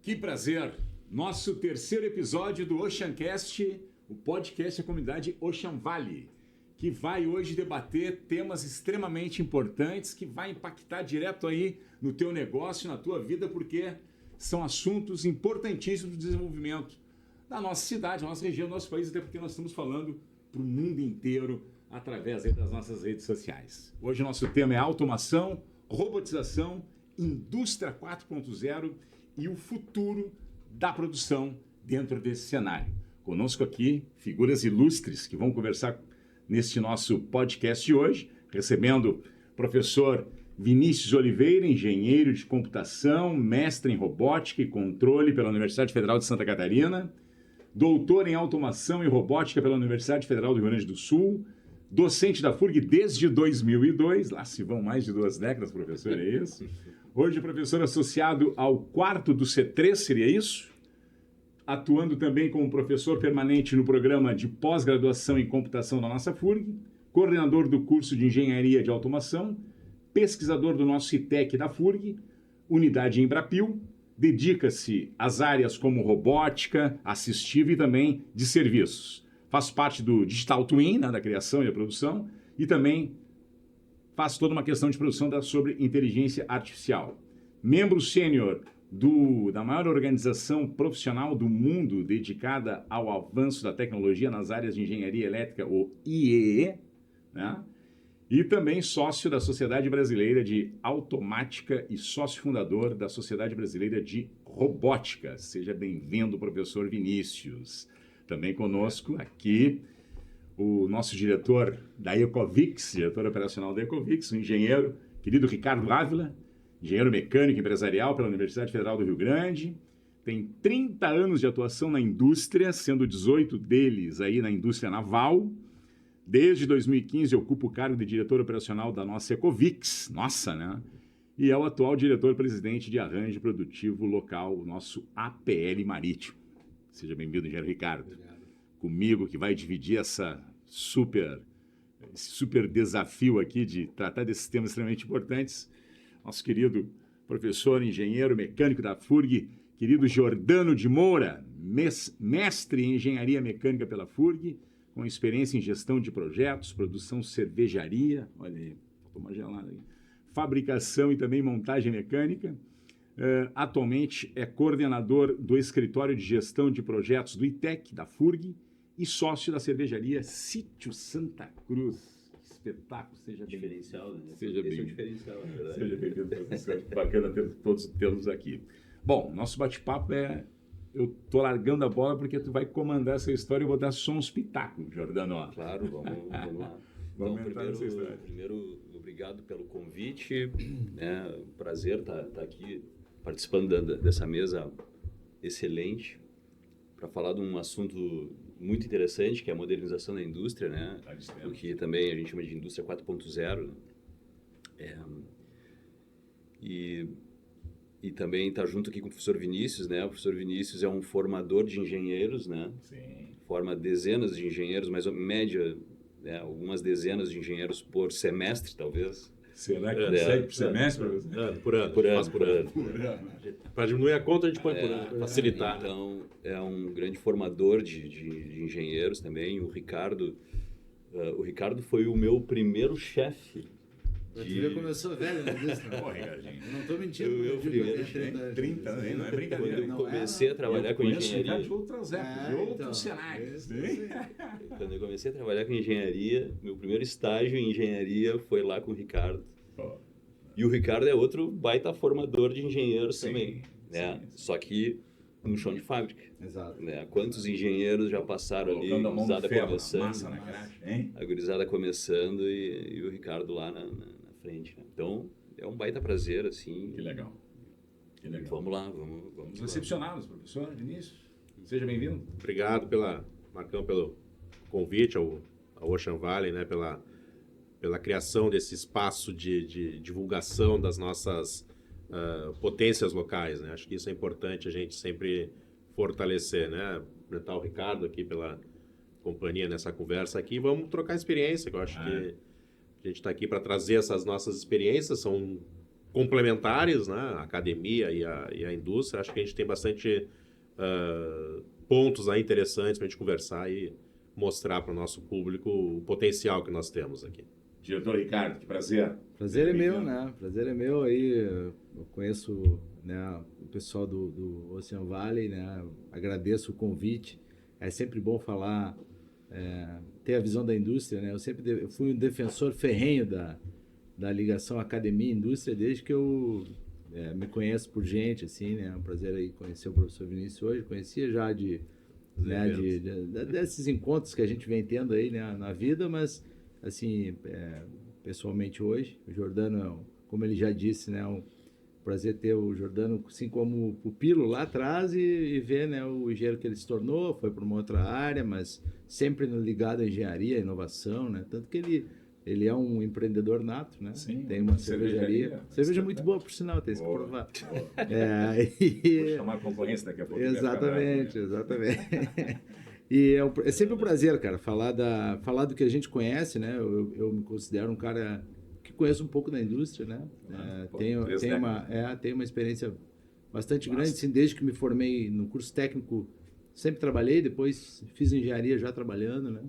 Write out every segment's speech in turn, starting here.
Que prazer! Nosso terceiro episódio do Oceancast, o podcast da comunidade Ocean Valley, que vai hoje debater temas extremamente importantes que vai impactar direto aí no teu negócio, na tua vida, porque são assuntos importantíssimos do desenvolvimento da nossa cidade, da nossa região, do nosso país, até porque nós estamos falando para o mundo inteiro através aí das nossas redes sociais. Hoje o nosso tema é automação, robotização, indústria 4.0 e o futuro da produção dentro desse cenário. Conosco aqui, figuras ilustres que vão conversar neste nosso podcast de hoje, recebendo o professor Vinícius Oliveira, engenheiro de computação, mestre em robótica e controle pela Universidade Federal de Santa Catarina, doutor em automação e robótica pela Universidade Federal do Rio Grande do Sul, docente da FURG desde 2002, lá se vão mais de 2 décadas, professor, é isso? Hoje, professor associado ao 4º do C3, seria isso? Atuando também como professor permanente no programa de pós-graduação em computação da nossa FURG, coordenador do curso de engenharia de automação, pesquisador do nosso CITEC da FURG, unidade Embrapil, dedica-se às áreas como robótica, assistiva e também de serviços. Faz parte do Digital Twin, né, da criação e da produção, e também faz toda uma questão de produção sobre inteligência artificial. Membro sênior da maior organização profissional do mundo dedicada ao avanço da tecnologia nas áreas de engenharia elétrica, o IEE, né? E também sócio da Sociedade Brasileira de Automática e sócio fundador da Sociedade Brasileira de Robótica. Seja bem-vindo, professor Vinícius. Também conosco aqui o nosso diretor da Ecovix, diretor operacional da Ecovix, o engenheiro querido Ricardo Ávila, engenheiro mecânico empresarial pela Universidade Federal do Rio Grande, tem 30 anos de atuação na indústria, sendo 18 deles aí na indústria naval. Desde 2015 ocupa o cargo de diretor operacional da nossa Ecovix, nossa, né? E é o atual diretor-presidente de arranjo produtivo local, o nosso APL Marítimo. Seja bem-vindo, engenheiro Ricardo. Obrigado. Comigo, que vai dividir esse super desafio aqui de tratar desses temas extremamente importantes, nosso querido professor, engenheiro mecânico da FURG, querido Jordano de Moura, mestre em engenharia mecânica pela FURG, com experiência em gestão de projetos, produção cervejaria, olha aí, vou tomar gelada aí, fabricação e também montagem mecânica. Atualmente é coordenador do escritório de gestão de projetos do ITEC, da FURG, e sócio da cervejaria Sítio Santa Cruz. Espetáculo, seja bem-vindo. Diferencial, né? Seja bem-vindo. É o diferencial, na verdade. Seja bem-vindo, professor. Bacana todos tê-los aqui. Bom, nosso bate-papo eu tô largando a bola porque tu vai comandar essa história e eu vou dar só uns pitacos, Jordano. Claro, vamos lá. Vamos entrar nessa história. Primeiro, obrigado pelo convite. É um prazer estar aqui participando dessa mesa excelente para falar de um assunto muito interessante, que é a modernização da indústria, né? O que também a gente chama de indústria 4.0. Né? E também está junto aqui com o professor Vinícius, né? O professor Vinícius é um formador de engenheiros, né? Sim. Forma dezenas de engenheiros, mas em média, né? Algumas dezenas de engenheiros por semestre, talvez. Será que consegue por semestre? Por ano. Por ano. Para diminuir a conta, a gente põe por ano, facilitar. Então, é um grande formador de engenheiros também. O Ricardo foi o meu primeiro chefe. Você começou velho na indústria. Porra, Ricardinho. Não estou mentindo. Eu primeiro 30 anos, hein? Não é Quando brincadeira. eu Não comecei a trabalhar com engenharia... de outras épocas, de outros cenários. Quando eu comecei a trabalhar com engenharia, meu primeiro estágio em engenharia foi lá com o Ricardo. E o Ricardo é outro baita formador de engenheiros também, né? Sim. Só que no chão de fábrica. Exato. Né? Quantos engenheiros já passaram ali, Colocando a mão no ferro, começando, massa na graxa, hein? a gurizada começando e o Ricardo lá na frente. Né? Então, é um baita prazer, assim. Que legal. Vamos lá, vamos Vamos recepcioná-los, professor Vinícius. Seja bem-vindo. Obrigado, Marcão, pelo convite ao Ocean Valley, né? Pela criação desse espaço de divulgação das nossas potências locais, né? Acho que isso é importante a gente sempre fortalecer, né? Apresentar o Ricardo aqui pela companhia nessa conversa aqui. Vamos trocar experiência, que eu acho que a gente está aqui para trazer essas nossas experiências. São complementares, né? A academia e a indústria. Acho que a gente tem bastante pontos aí interessantes para a gente conversar e mostrar para o nosso público o potencial que nós temos aqui. Diretor Ricardo, que prazer. Prazer é meu, né? Prazer é meu aí. Eu conheço, né, o pessoal do Ocean Valley, né? Agradeço o convite. É sempre bom falar, ter a visão da indústria, né? Eu fui um defensor ferrenho da ligação academia-indústria desde que eu me conheço por gente, assim, né? É um prazer aí conhecer o professor Vinícius hoje. Conhecia já desses encontros que a gente vem tendo aí, né, na vida, mas assim, pessoalmente hoje, o Jordano, como ele já disse, né, é um prazer ter o Jordano assim como pupilo lá atrás e ver, né, o engenheiro que ele se tornou, foi para uma outra área, mas sempre ligado à engenharia, à inovação, né, tanto que ele é um empreendedor nato, né? Sim, tem uma cervejaria. Cerveja muito boa, por sinal, tem que provar. Vou chamar a concorrência daqui a pouco. Exatamente. E é sempre um prazer, cara, falar do que a gente conhece, né? Eu me considero um cara que conhece um pouco da indústria, né? Tenho uma experiência bastante grande, assim, desde que me formei no curso técnico, sempre trabalhei, depois fiz engenharia já trabalhando, né?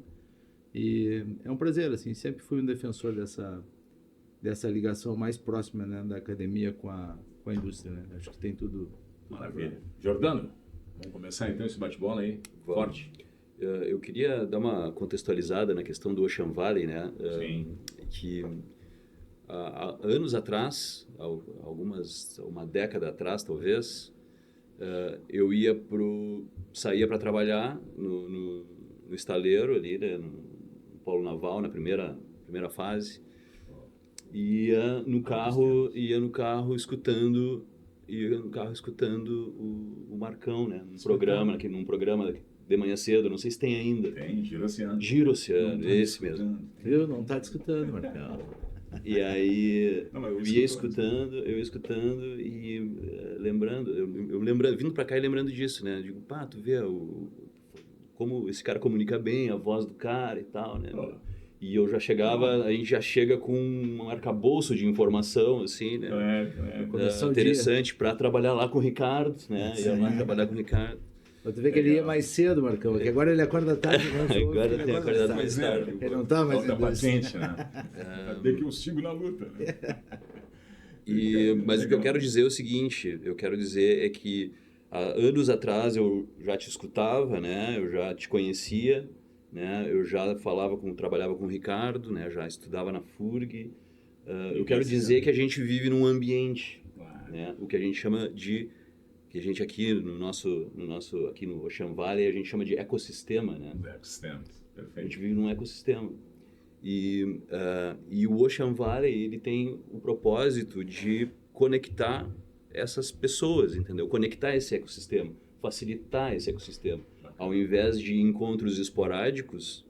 E é um prazer, assim, sempre fui um defensor dessa ligação mais próxima, né, da academia com a indústria, né? Acho que tem tudo. Maravilha. Jordano, vamos começar então esse bate-bola aí, forte. Eu queria dar uma contextualizada na questão do Ocean Valley, né? Sim. Que há anos atrás, uma década atrás talvez, eu saía para trabalhar no estaleiro ali, né, no Polo Naval, na primeira fase, ia no carro escutando o Marcão, né, num programa de manhã cedo, não sei se tem ainda. Tem, Giro Oceano, esse mesmo. Viu? Não tá te escutando, Marcão. E aí eu ia escutando e lembrando, vindo para cá e lembrando disso, né? Digo, pá, tu vê como esse cara comunica bem, a voz do cara e tal, né? E eu já chegava, a gente já chega com um arcabouço de informação, assim, né? Interessante para trabalhar lá com o Ricardo, né? Ia lá trabalhar com o Ricardo. Mas tu vê que ele ia mais cedo, Marcão, que agora ele acorda tarde. Agora tem acordado mais tarde. Ele não tá mais paciente, né? Até que eu sigo na luta, né? Mas o que eu quero dizer é o seguinte, é que há anos atrás eu já te escutava, né? Eu já te conhecia, né? Eu já trabalhava com o Ricardo, né? Já estudava na FURG. Eu quero dizer que a gente vive num ambiente, né? O que a gente chama de, que a gente aqui aqui no Ocean Valley a gente chama de ecossistema, né? Ecossistema, perfeito. A gente vive num ecossistema. E o Ocean Valley, ele tem o propósito de conectar essas pessoas, entendeu? Conectar esse ecossistema, facilitar esse ecossistema. Ao invés de encontros esporádicos,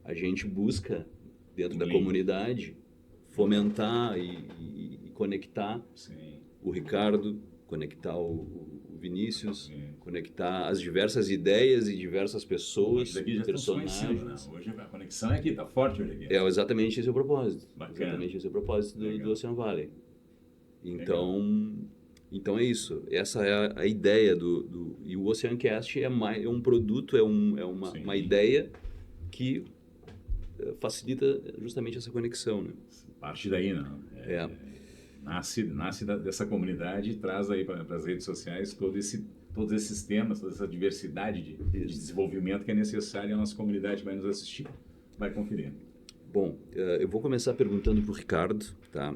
a gente busca, dentro da comunidade, fomentar e conectar o Ricardo, conectar o Vinícius, conectar as diversas ideias e diversas pessoas, personagens. Hoje a conexão é aqui, tá forte hoje aqui. Exatamente esse é o propósito. Bacana. Exatamente esse é o propósito do Ocean Valley. Então é isso. Essa é a ideia e o Oceancast é um produto, é uma ideia que facilita justamente essa conexão, né? Parte daí, não? Nasce dessa comunidade e traz aí para as redes sociais todos esses temas, toda essa diversidade de desenvolvimento que é necessária e a nossa comunidade vai nos assistir, vai conferir. Bom, eu vou começar perguntando para o Ricardo, tá?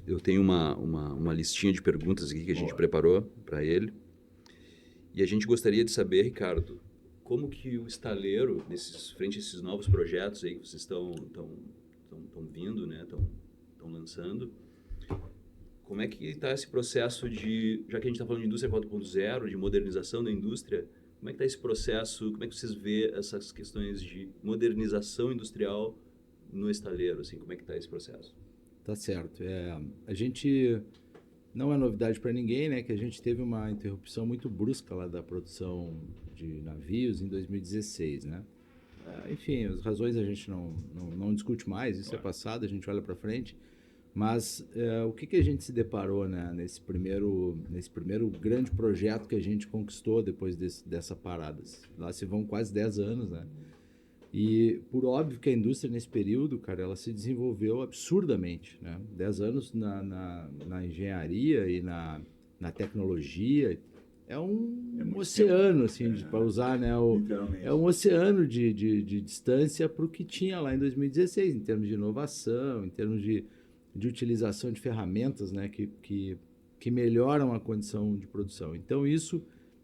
Eu tenho uma listinha de perguntas aqui que a gente preparou para ele. E a gente gostaria de saber, Ricardo, como que o estaleiro, frente a esses novos projetos aí que vocês estão vindo, né? Estão lançando, como é que está esse processo já que a gente está falando de indústria 4.0, de modernização da indústria, como é que está esse processo, como é que vocês vê essas questões de modernização industrial no estaleiro, assim, como é que está esse processo? Tá certo. A gente, não é novidade para ninguém, né, que a gente teve uma interrupção muito brusca lá da produção de navios em 2016, né? Enfim, as razões a gente não discute mais, isso é passado, a gente olha para frente. Mas o que a gente se deparou, né, nesse primeiro grande projeto que a gente conquistou depois dessa parada? Lá se vão quase 10 anos, né? E por óbvio que a indústria nesse período, cara, ela se desenvolveu absurdamente, né? 10 anos na engenharia e na tecnologia é um oceano, assim, para usar, né? É um oceano de distância para o que tinha lá em 2016, em termos de inovação, em termos de utilização de ferramentas, né, que melhoram a condição de produção. Então, isso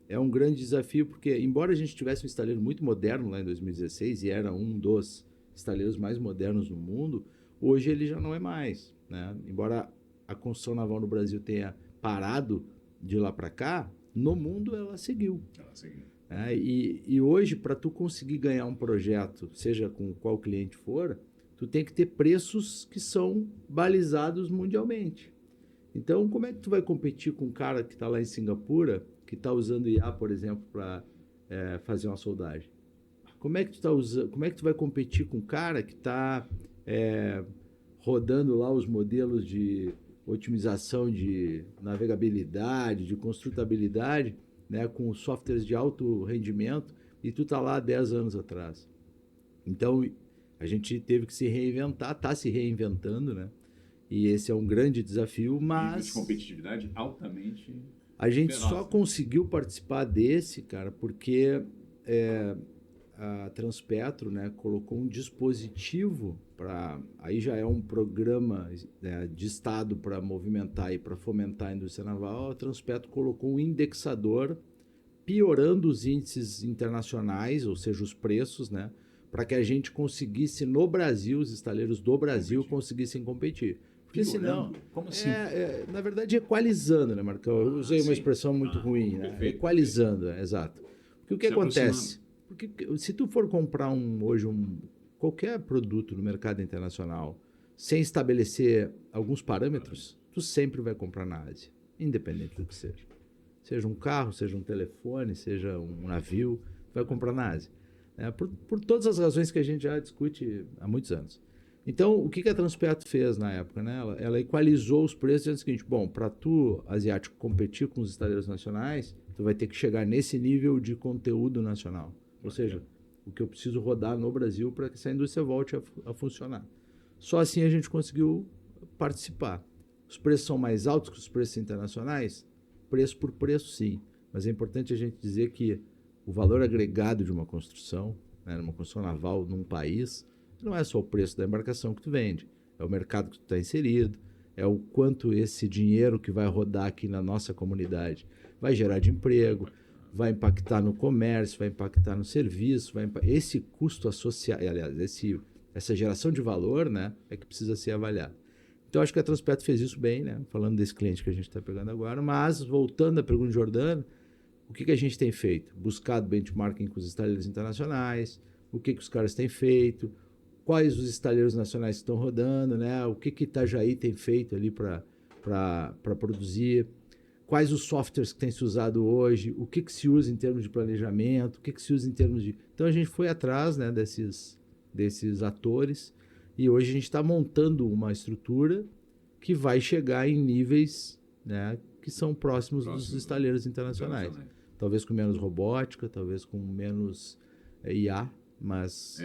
é um grande desafio, porque, embora a gente tivesse um estaleiro muito moderno lá em 2016, e era um dos estaleiros mais modernos no mundo, hoje ele já não é mais, né? Embora a construção naval no Brasil tenha parado de lá para cá, no mundo ela seguiu. E hoje, para tu conseguir ganhar um projeto, seja com qual cliente for, tu tem que ter preços que são balizados mundialmente. Então, como é que tu vai competir com um cara que está lá em Singapura, que está usando IA, por exemplo, para fazer uma soldagem? Como é que tu vai competir com um cara que está rodando lá os modelos de otimização de navegabilidade, de construtabilidade, né, com softwares de alto rendimento, e tu está lá há 10 anos atrás? Então, a gente teve que se reinventar, está se reinventando, né? E esse é um grande desafio, mas... Nível de competitividade altamente... A gente só conseguiu participar desse, cara, porque a Transpetro, né, colocou um dispositivo para... Aí já é um programa, né, de Estado para movimentar e para fomentar a indústria naval. A Transpetro colocou um indexador piorando os índices internacionais, ou seja, os preços, né, para que a gente conseguisse, no Brasil, os estaleiros do Brasil conseguissem competir. Porque senão... Como assim? Na verdade, equalizando, né, Marcão? Eu usei uma expressão muito ruim, né? Perfeito, equalizando, exato. Porque o que Se acontece? Porque se tu for comprar hoje qualquer produto no mercado internacional sem estabelecer alguns parâmetros, tu sempre vai comprar na Ásia, independente do que seja. Seja um carro, seja um telefone, seja um navio, tu vai comprar na Ásia. Por todas as razões que a gente já discute há muitos anos. Então, o que a Transpetro fez na época? Né? Ela equalizou os preços dizendo o seguinte: bom, para tu, asiático, competir com os estaleiros nacionais, tu vai ter que chegar nesse nível de conteúdo nacional. Ou seja, o que eu preciso rodar no Brasil para que essa indústria volte a funcionar. Só assim a gente conseguiu participar. Os preços são mais altos que os preços internacionais? Preço por preço, sim. Mas é importante a gente dizer que o valor agregado de uma construção, né, uma construção naval num país, não é só o preço da embarcação que tu vende, é o mercado que tu está inserido, é o quanto esse dinheiro que vai rodar aqui na nossa comunidade vai gerar de emprego, vai impactar no comércio, vai impactar no serviço, esse custo associado, aliás, essa geração de valor, né, é que precisa ser avaliado. Então, acho que a Transpetro fez isso bem, né, falando desse cliente que a gente está pegando agora, mas, voltando à pergunta de Jordano, o que a gente tem feito? Buscado benchmarking com os estaleiros internacionais, o que os caras têm feito, quais os estaleiros nacionais que estão rodando, né? O que Itajaí tem feito ali para produzir, quais os softwares que têm se usado hoje, o que se usa em termos de planejamento, o que se usa em termos de... Então, a gente foi atrás, né, desses atores, e hoje a gente está montando uma estrutura que vai chegar em níveis, né, que são próximos dos estaleiros internacionais. Talvez com menos robótica, talvez com menos IA, mas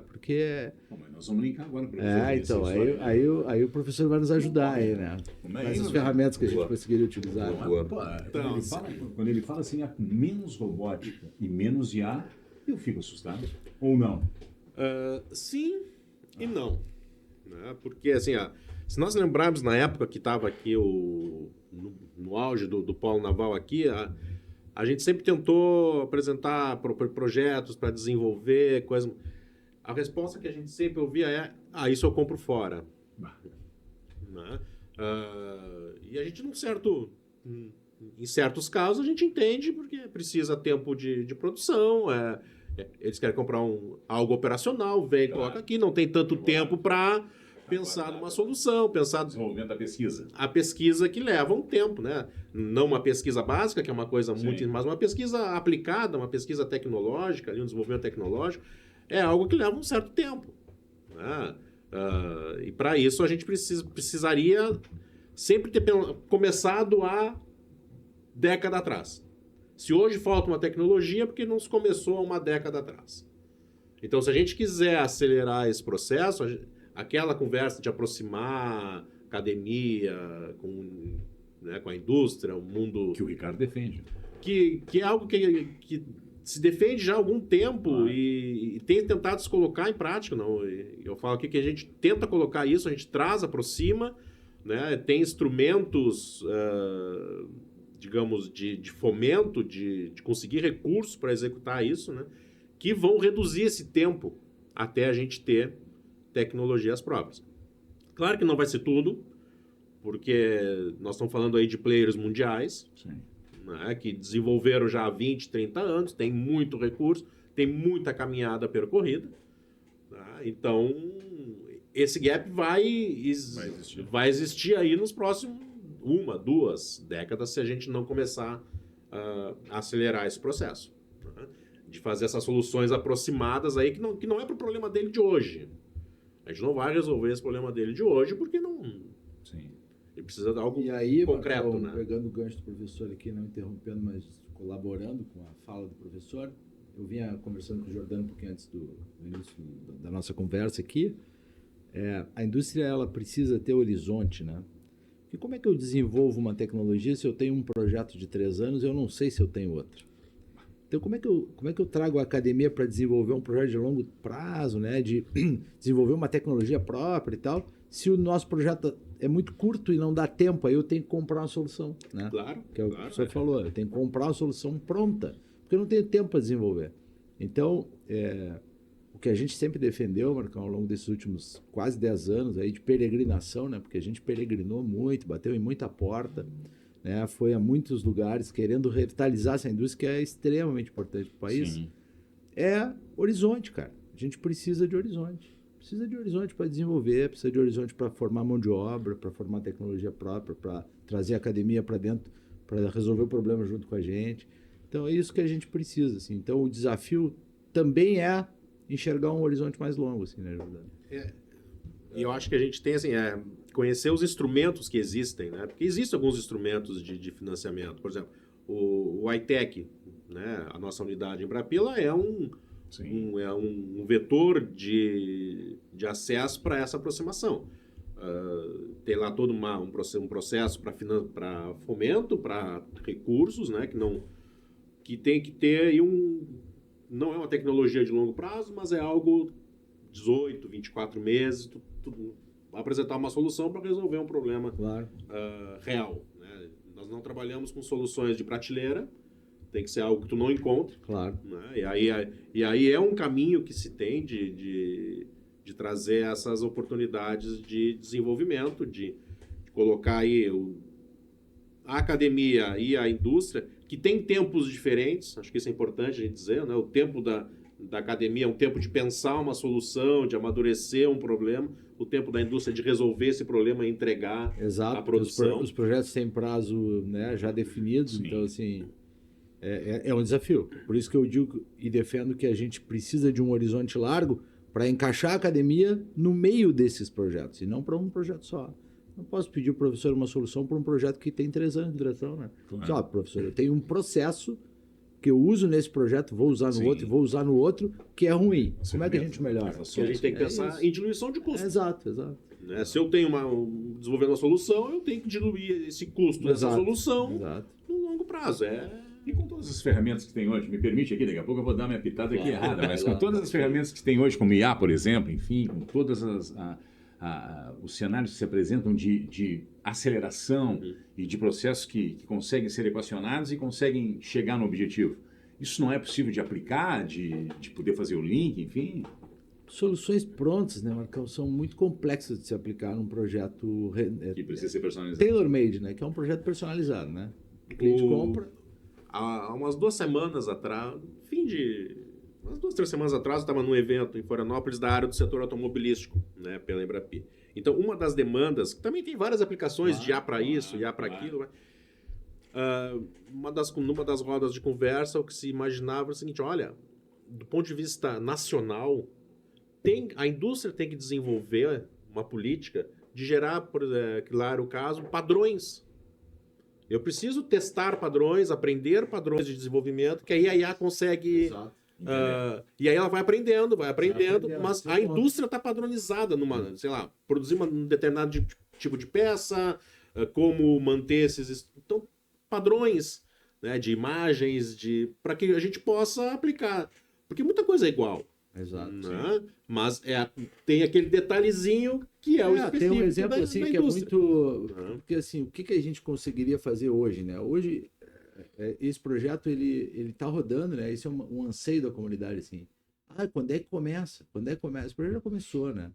porque... Bom, mas nós vamos linkar agora. Então, aí o professor vai nos ajudar aí, né? Com essas ferramentas que a gente conseguiria utilizar. Quando ele fala assim, com menos robótica e menos IA, eu fico assustado. Ou não? Sim e não. Né? Porque, assim, se nós lembrarmos na época que estava aqui no auge do polo naval aqui, a gente sempre tentou apresentar projetos para desenvolver coisas. A resposta que a gente sempre ouvia é: isso eu compro fora. Né? E a gente, em certos casos, a gente entende porque precisa tempo de produção. Eles querem comprar algo operacional, vem e coloca aqui, não tem tanto tempo para pensar numa solução, pensar no desenvolvimento da pesquisa. A pesquisa que leva um tempo, né? Não uma pesquisa básica, que é uma coisa muito... Mas uma pesquisa aplicada, uma pesquisa tecnológica, um desenvolvimento tecnológico, é algo que leva um certo tempo. Né? E para isso a gente precisaria sempre ter começado há década atrás. Se hoje falta uma tecnologia, é porque não se começou há uma década atrás. Então, se a gente quiser acelerar esse processo, aquela conversa de aproximar academia com a indústria, o mundo... Que o Ricardo defende. Que é algo que se defende já há algum tempo e tem tentado se colocar em prática. Não, eu falo aqui que a gente tenta colocar isso, a gente traz, aproxima, né? Tem instrumentos, digamos, de fomento, de conseguir recursos para executar isso, né? Que vão reduzir esse tempo até a gente ter tecnologias próprias. Claro que não vai ser tudo, porque nós estamos falando aí de players mundiais, Sim. né, que desenvolveram já há 20, 30 anos, tem muito recurso, tem muita caminhada percorrida. Tá? Então, esse gap vai existir aí nos próximos 1, 2 décadas se a gente não começar a acelerar esse processo. Né? De fazer essas soluções aproximadas aí, que não é para o problema dele de hoje. A gente não vai resolver esse problema dele de hoje porque não... Sim. Ele precisa de algo E aí, concreto, Marcão, né? pegando o gancho do professor aqui, não interrompendo, mas colaborando com a fala do professor, eu vinha conversando com o Jordano um pouquinho antes do início da nossa conversa aqui. A indústria, ela precisa ter horizonte, né? E como é que eu desenvolvo uma tecnologia se eu tenho um projeto de 3 anos e eu não sei se eu tenho outro? Então, como é que eu trago a academia para desenvolver um projeto de longo prazo, né? De desenvolver uma tecnologia própria e tal, se o nosso projeto é muito curto e não dá tempo, aí eu tenho que comprar uma solução, né? Claro. Que é o que o senhor falou, eu tenho que comprar uma solução pronta, porque eu não tenho tempo para desenvolver. Então, o que a gente sempre defendeu, Marcão, ao longo desses últimos quase 10 anos aí de peregrinação, né? Porque a gente peregrinou muito, bateu em muita porta, né? Foi a muitos lugares querendo revitalizar essa indústria que é extremamente importante para o país. Sim. É horizonte, cara. A gente precisa de horizonte. Precisa de horizonte para desenvolver, precisa de horizonte para formar mão de obra, para formar tecnologia própria, para trazer a academia para dentro, para resolver o problema junto com a gente. Então é isso que a gente precisa, assim. Então o desafio também é enxergar um horizonte mais longo, assim, né, Jordano? E eu acho que a gente tem, assim, conhecer os instrumentos que existem, né? Porque existem alguns instrumentos de financiamento. Por exemplo, o iTech, né? A nossa unidade em Brapila é um vetor de acesso para essa aproximação. Tem lá todo um processo para fomento, para recursos, né? Que tem que ter não é uma tecnologia de longo prazo, mas é algo 18, 24 meses, apresentar uma solução para resolver um problema real. Né? Nós não trabalhamos com soluções de prateleira, tem que ser algo que tu não encontre. Claro. Né? E aí é um caminho que se tem de trazer essas oportunidades de desenvolvimento, de colocar aí a academia e a indústria, que tem tempos diferentes, acho que isso é importante a gente dizer, né? O tempo da academia é um tempo de pensar uma solução, de amadurecer um problema, o tempo da indústria de resolver esse problema e entregar a produção. Os projetos têm prazo, né, já definido, Sim. Então assim, é um desafio. Por isso que eu digo e defendo que a gente precisa de um horizonte largo para encaixar a academia no meio desses projetos, e não para um projeto só. Não posso pedir ao professor uma solução para um projeto que tem 3 anos de duração, né? Claro. Só, professor, eu tenho um processo que eu uso nesse projeto, vou usar no Sim. outro e vou usar no outro, que é ruim. Sim, Como é que a mesmo. gente melhora? Porque a gente tem que pensar em diluição de custo. Exato. Né? Se eu tenho desenvolvendo uma solução, eu tenho que diluir esse custo dessa solução no longo prazo. E com todas as ferramentas que tem hoje, me permite aqui, daqui a pouco eu vou dar minha pitada aqui errada, mas com todas as ferramentas que tem hoje, como IA, por exemplo, enfim, com todas os cenários que se apresentam de aceleração e de processos que conseguem ser equacionados e conseguem chegar no objetivo. Isso não é possível de aplicar, de poder fazer o link, enfim? Soluções prontas, né, Marcão, são muito complexas de se aplicar num projeto Que precisa ser personalizado. tailor-made, né, que é um projeto personalizado, né? O cliente compra. Há umas 2 semanas atrás, umas 2, 3 semanas atrás, eu estava num evento em Florianópolis da área do setor automobilístico, né, pela Embrapi. Então, uma das demandas, que também tem várias aplicações de IA para isso, IA para aquilo, numa das rodas de conversa, o que se imaginava era o seguinte: olha, do ponto de vista nacional, a indústria tem que desenvolver uma política de gerar, claro, o caso, padrões. Eu preciso testar padrões, aprender padrões de desenvolvimento, que aí a IA consegue... Exato. E aí ela vai aprendendo, mas a Sim. indústria está padronizada numa, sei lá, produzir um determinado tipo de peça, como manter esses... Então, padrões, né, de imagens, para que a gente possa aplicar. Porque muita coisa é igual. Exato. Né? Mas tem aquele detalhezinho que é o específico tem um exemplo da assim que indústria. é muito... Porque assim, o que a gente conseguiria fazer hoje, né? Hoje, esse projeto, ele tá rodando, né? Isso é um anseio da comunidade, assim. Quando é que começa? Quando é que começa? Esse projeto já começou, né?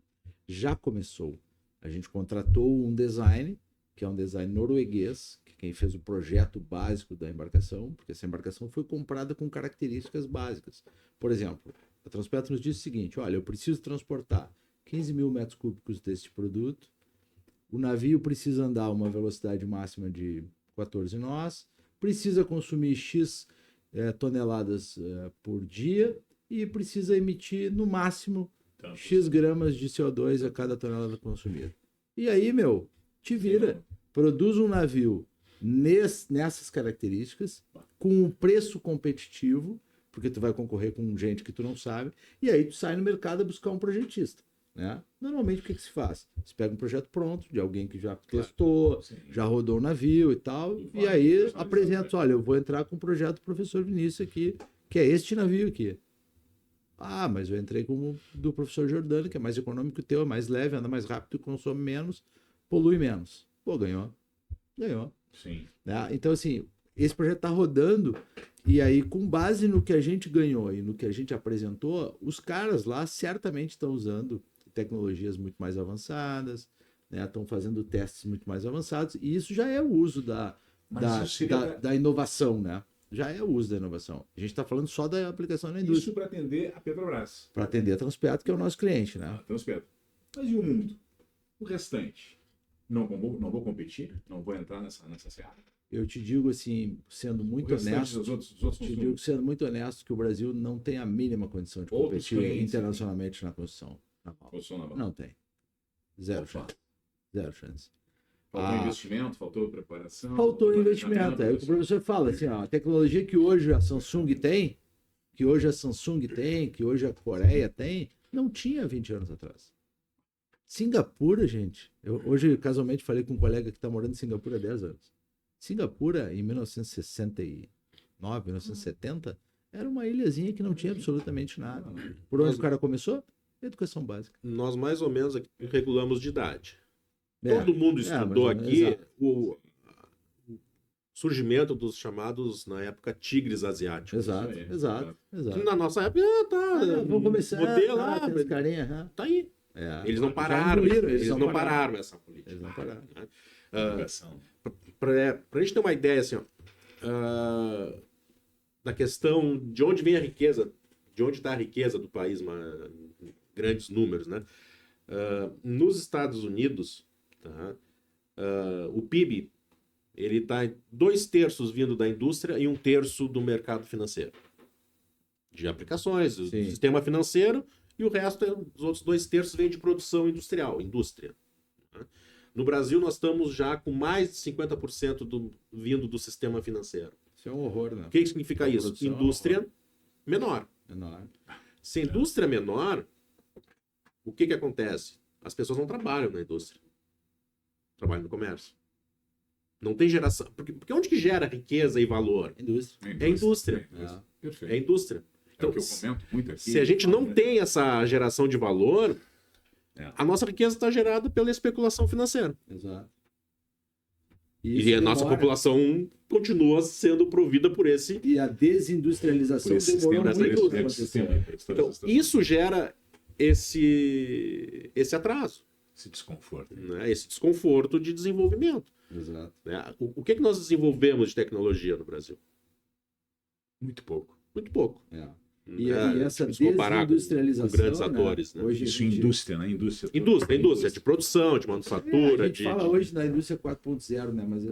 Já começou. A gente contratou um design, que é um design norueguês, que quem fez o projeto básico da embarcação, porque essa embarcação foi comprada com características básicas. Por exemplo, a Transpetro nos diz o seguinte: olha, eu preciso transportar 15 mil metros cúbicos desse produto, o navio precisa andar a uma velocidade máxima de 14 nós, precisa consumir X toneladas por dia e precisa emitir no máximo X gramas de CO2 a cada tonelada consumida. E aí, te vira. Produz um navio nessas características, com um preço competitivo, porque tu vai concorrer com gente que tu não sabe, e aí tu sai no mercado a buscar um projetista. Né? Normalmente o que se faz? Você pega um projeto pronto, de alguém que já testou, já rodou o navio e tal, e aí apresenta, olha, eu vou entrar com o projeto do professor Vinícius aqui, que é este navio aqui. Mas eu entrei com o do professor Giordano, que é mais econômico que o teu, é mais leve, anda mais rápido, consome menos, polui menos. Pô, ganhou. Sim. Né? Então, assim, esse projeto está rodando, e aí, com base no que a gente ganhou e no que a gente apresentou, os caras lá certamente estão usando tecnologias muito mais avançadas, né? Estão fazendo testes muito mais avançados, e isso já é o uso da inovação, né? Já é o uso da inovação. A gente está falando só da aplicação na indústria. Isso para atender a Petrobras. Para atender a Transpetro, que é o nosso cliente, né? Transpetro. Mas e o mundo? O restante? Não vou competir? Não vou entrar nessa seara? Eu te digo assim, sendo muito honesto, sendo muito honesto, que o Brasil não tem a mínima condição de competir internacionalmente na construção naval. Não tem. Zero chance. Faltou investimento, faltou preparação. Faltou investimento. É o que o professor fala, assim, a tecnologia que hoje a Samsung tem, que hoje a Coreia tem, não tinha 20 anos atrás. Singapura, gente. Eu hoje, casualmente, falei com um colega que está morando em Singapura há 10 anos. Singapura, em 1969, 1970, era uma ilhazinha que não tinha absolutamente nada. Por onde o cara começou? Educação básica. Nós, mais ou menos, regulamos de idade. Todo mundo estudou aqui o surgimento dos chamados, na época, tigres asiáticos. Exato. Na nossa época, vamos começar. Modelo lá, tá aí. Eles não pararam. Eles não pararam essa política. Eles não pararam. Para a gente ter uma ideia, assim, da questão de onde vem a riqueza, de onde está a riqueza do país, grandes números, né? Nos Estados Unidos, o PIB, ele está 2/3 vindo da indústria e 1/3 do mercado financeiro. De aplicações, do sistema financeiro, e o resto, os outros 2/3 vem de produção industrial, indústria. No Brasil, nós estamos já com mais de 50% vindo do sistema financeiro. Isso é um horror, né? O que significa isso? Indústria menor. Se a indústria é menor, o que acontece? As pessoas não trabalham na indústria. Trabalham no comércio. Não tem geração. Porque onde que gera riqueza e valor? É a indústria. É a indústria. Então, se a gente não tem essa geração de valor, a nossa riqueza está gerada pela especulação financeira. Exato. E a nossa população continua sendo provida por esse... E a desindustrialização demorou muito para acontecer. Então, isso gera esse atraso. Esse desconforto. Né? Esse desconforto de desenvolvimento. Exato. Né? O que nós desenvolvemos de tecnologia no Brasil? Muito pouco. Muito pouco. E essa desindustrialização, com grandes atores, né? Hoje isso indústria, né? Indústria de produção, de manufatura. A gente fala hoje na indústria 4.0, né? Mas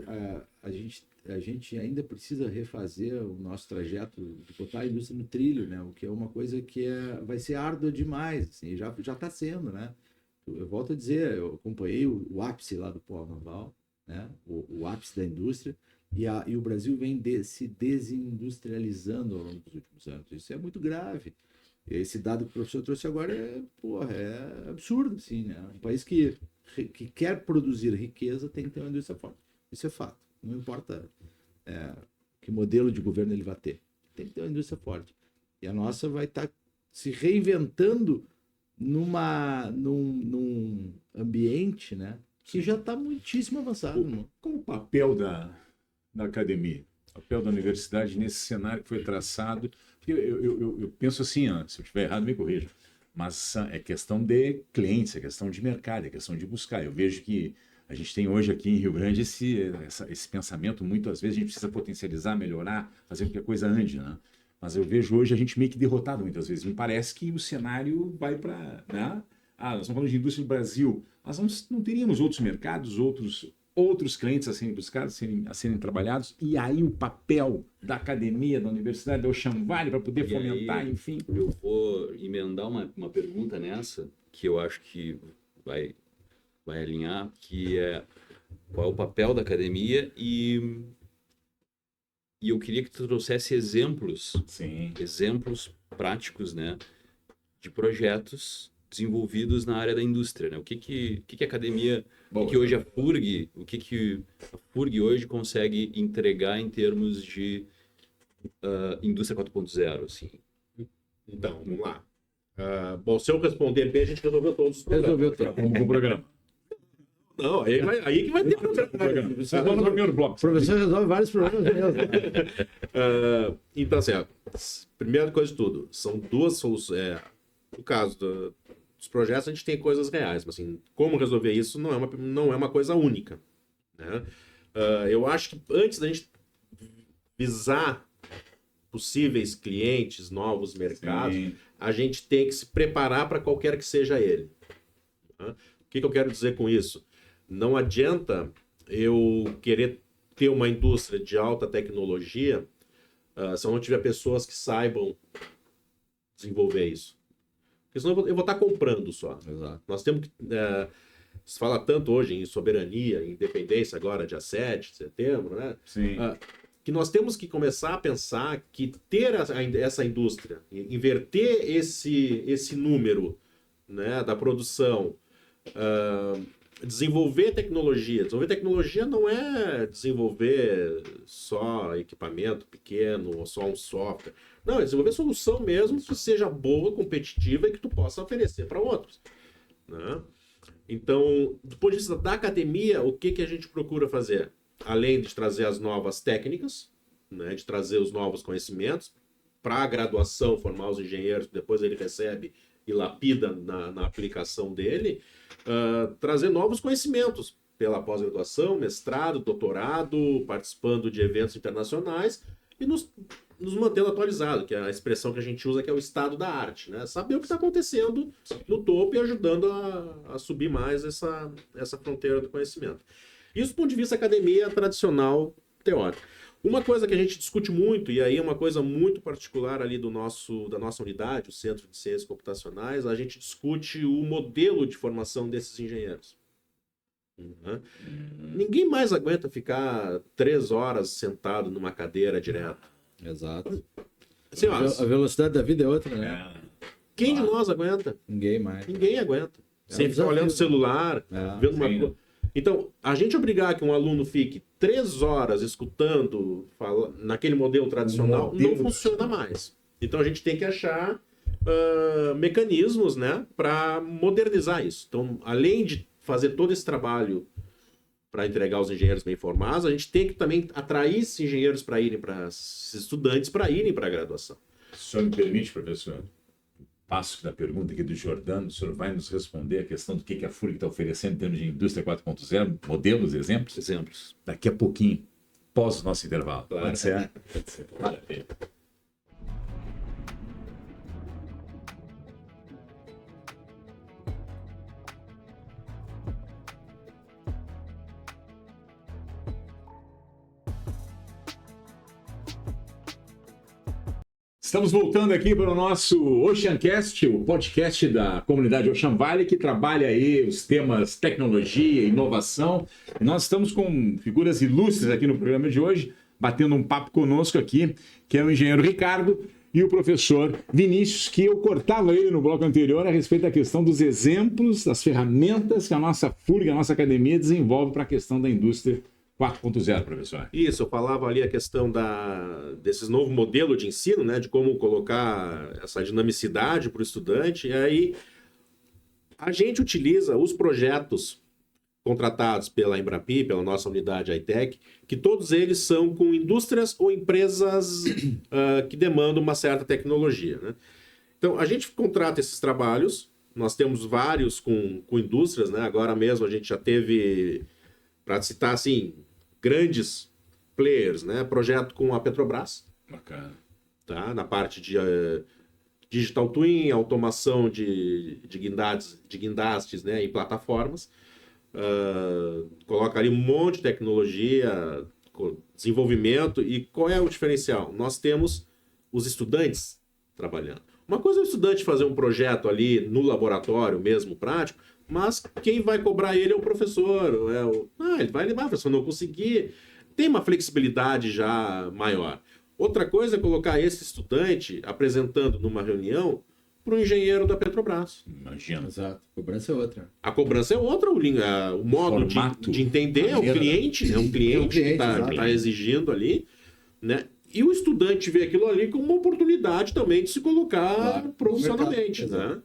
a gente a gente ainda precisa refazer o nosso trajeto, de botar a indústria no trilho, né? O que é uma coisa que vai ser árdua demais, assim, já está sendo, né? Eu volto a dizer, eu acompanhei o ápice lá do polo naval, né? O ápice da indústria, e o Brasil vem se desindustrializando ao longo dos últimos anos. Isso é muito grave. Esse dado que o professor trouxe agora é absurdo, assim, né? Um país que quer produzir riqueza tem que ter uma indústria forte. Isso é fato. Não importa que modelo de governo ele vai ter. Tem que ter uma indústria forte. E a nossa vai estar se reinventando num ambiente, né, que já está muitíssimo avançado. Qual o papel da academia, o papel da universidade nesse cenário que foi traçado? Porque eu penso assim, se eu estiver errado, me corrija, mas é questão de clientes, é questão de mercado, é questão de buscar. Eu vejo que a gente tem hoje aqui em Rio Grande esse pensamento, muitas vezes a gente precisa potencializar, melhorar, fazer com que a coisa ande, né? Mas eu vejo hoje a gente meio que derrotado muitas vezes. Me parece que o cenário vai para... Né? Nós estamos falando de indústria do Brasil, mas não teríamos outros mercados, outros clientes a serem buscados, a serem trabalhados, e aí o papel da academia, da universidade, da Ocean Valley, para poder fomentar, aí, enfim. Eu vou emendar uma pergunta nessa, que eu acho que vai alinhar, que é qual é o papel da academia, e eu queria que tu trouxesse exemplos práticos, né, de projetos desenvolvidos na área da indústria, né? O que a academia, o que hoje a FURG hoje consegue entregar em termos de indústria 4.0, assim. Então, vamos lá. Bom, se eu responder bem, a gente resolveu todos os problemas. Resolveu tudo. Como o programa. Não, aí que vai ter problema. Vamos no primeiro bloco. O professor resolve vários problemas mesmo. Então, assim, primeira coisa de tudo, são duas soluções. No caso dos projetos, a gente tem coisas reais, mas assim, como resolver isso não é uma coisa única, né? Eu acho que antes da gente visar possíveis clientes, novos mercados, a gente tem que se preparar para qualquer que seja ele. Né? O que eu quero dizer com isso? Não adianta eu querer ter uma indústria de alta tecnologia se eu não tiver pessoas que saibam desenvolver isso. Porque senão eu vou estar comprando só. Exato. Nós temos que... se fala tanto hoje em soberania, em independência agora, dia 7 de setembro, né? Sim. Que nós temos que começar a pensar que ter essa indústria, inverter esse número, né, da produção, desenvolver tecnologia. Desenvolver tecnologia não é desenvolver só equipamento pequeno ou só um software. Não, é desenvolver solução mesmo que seja boa, competitiva e que tu possa oferecer para outros. Né? Então, do ponto de vista da academia, o que a gente procura fazer? Além de trazer as novas técnicas, né, de trazer os novos conhecimentos, para a graduação, formar os engenheiros, depois ele recebe e lapida na aplicação dele, trazer novos conhecimentos pela pós-graduação, mestrado, doutorado, participando de eventos internacionais e nos mantendo atualizados, que é a expressão que a gente usa, que é o estado da arte, né? Saber o que está acontecendo no topo e ajudando a subir mais essa fronteira do conhecimento. Isso do ponto de vista academia tradicional, teórica. Uma coisa que a gente discute muito, e aí é uma coisa muito particular ali da nossa unidade, o Centro de Ciências Computacionais, a gente discute o modelo de formação desses engenheiros. Uhum. Ninguém mais aguenta ficar 3 horas sentado numa cadeira direto. Exato. Assim, A velocidade da vida é outra, né? Quem de nós aguenta? Ninguém mais. Ninguém aguenta. Sem ficar desafio. olhando o celular, vendo uma sim. coisa. Então, a gente obrigar que um aluno fique 3 horas escutando naquele modelo tradicional não funciona mais. Então, a gente tem que achar mecanismos, né, para modernizar isso. Então, além de fazer todo esse trabalho para entregar os engenheiros bem formados, a gente tem que também atrair esses engenheiros para irem para esses estudantes para irem para a graduação. O senhor me permite, professor? Passo da pergunta aqui do Jordano, o senhor vai nos responder a questão do que a FURG está oferecendo em termos de indústria 4.0, modelos, exemplos? Exemplos. Daqui a pouquinho, pós o nosso intervalo. Claro. Pode ser? Pode ser. Maravilha. Estamos voltando aqui para o nosso Oceancast, o podcast da comunidade Ocean Valley, que trabalha aí os temas tecnologia, inovação. E nós estamos com figuras ilustres aqui no programa de hoje, batendo um papo conosco aqui, que é o engenheiro Ricardo e o professor Vinícius, que eu cortava ele no bloco anterior a respeito da questão dos exemplos, das ferramentas que a nossa FURG, a nossa academia, desenvolve para a questão da indústria 4.0, professor. Isso, eu falava ali a questão desses novo modelo de ensino, né, de como colocar essa dinamicidade para o estudante, e aí a gente utiliza os projetos contratados pela Embrapi, pela nossa unidade iTech, que todos eles são com indústrias ou empresas que demandam uma certa tecnologia, né? Então, a gente contrata esses trabalhos, nós temos vários com indústrias, né? Agora mesmo a gente já teve, para citar assim, grandes players, né? Projeto com a Petrobras. Bacana. Tá? Na parte de digital twin, automação de guindastes, né? Em plataformas. Coloca ali um monte de tecnologia, desenvolvimento. E qual é o diferencial? Nós temos os estudantes trabalhando. Uma coisa é o estudante fazer um projeto ali no laboratório mesmo, prático, mas quem vai cobrar ele é o professor. Ele vai levar, professor, não conseguir. Tem uma flexibilidade já maior. Outra coisa é colocar esse estudante apresentando numa reunião para o engenheiro da Petrobras. Imagina. Exato. A cobrança é outra. A cobrança é outra, o modo de entender é o cliente, né? Um cliente que está exigindo ali, né? E o estudante vê aquilo ali como uma oportunidade também de se colocar profissionalmente, né?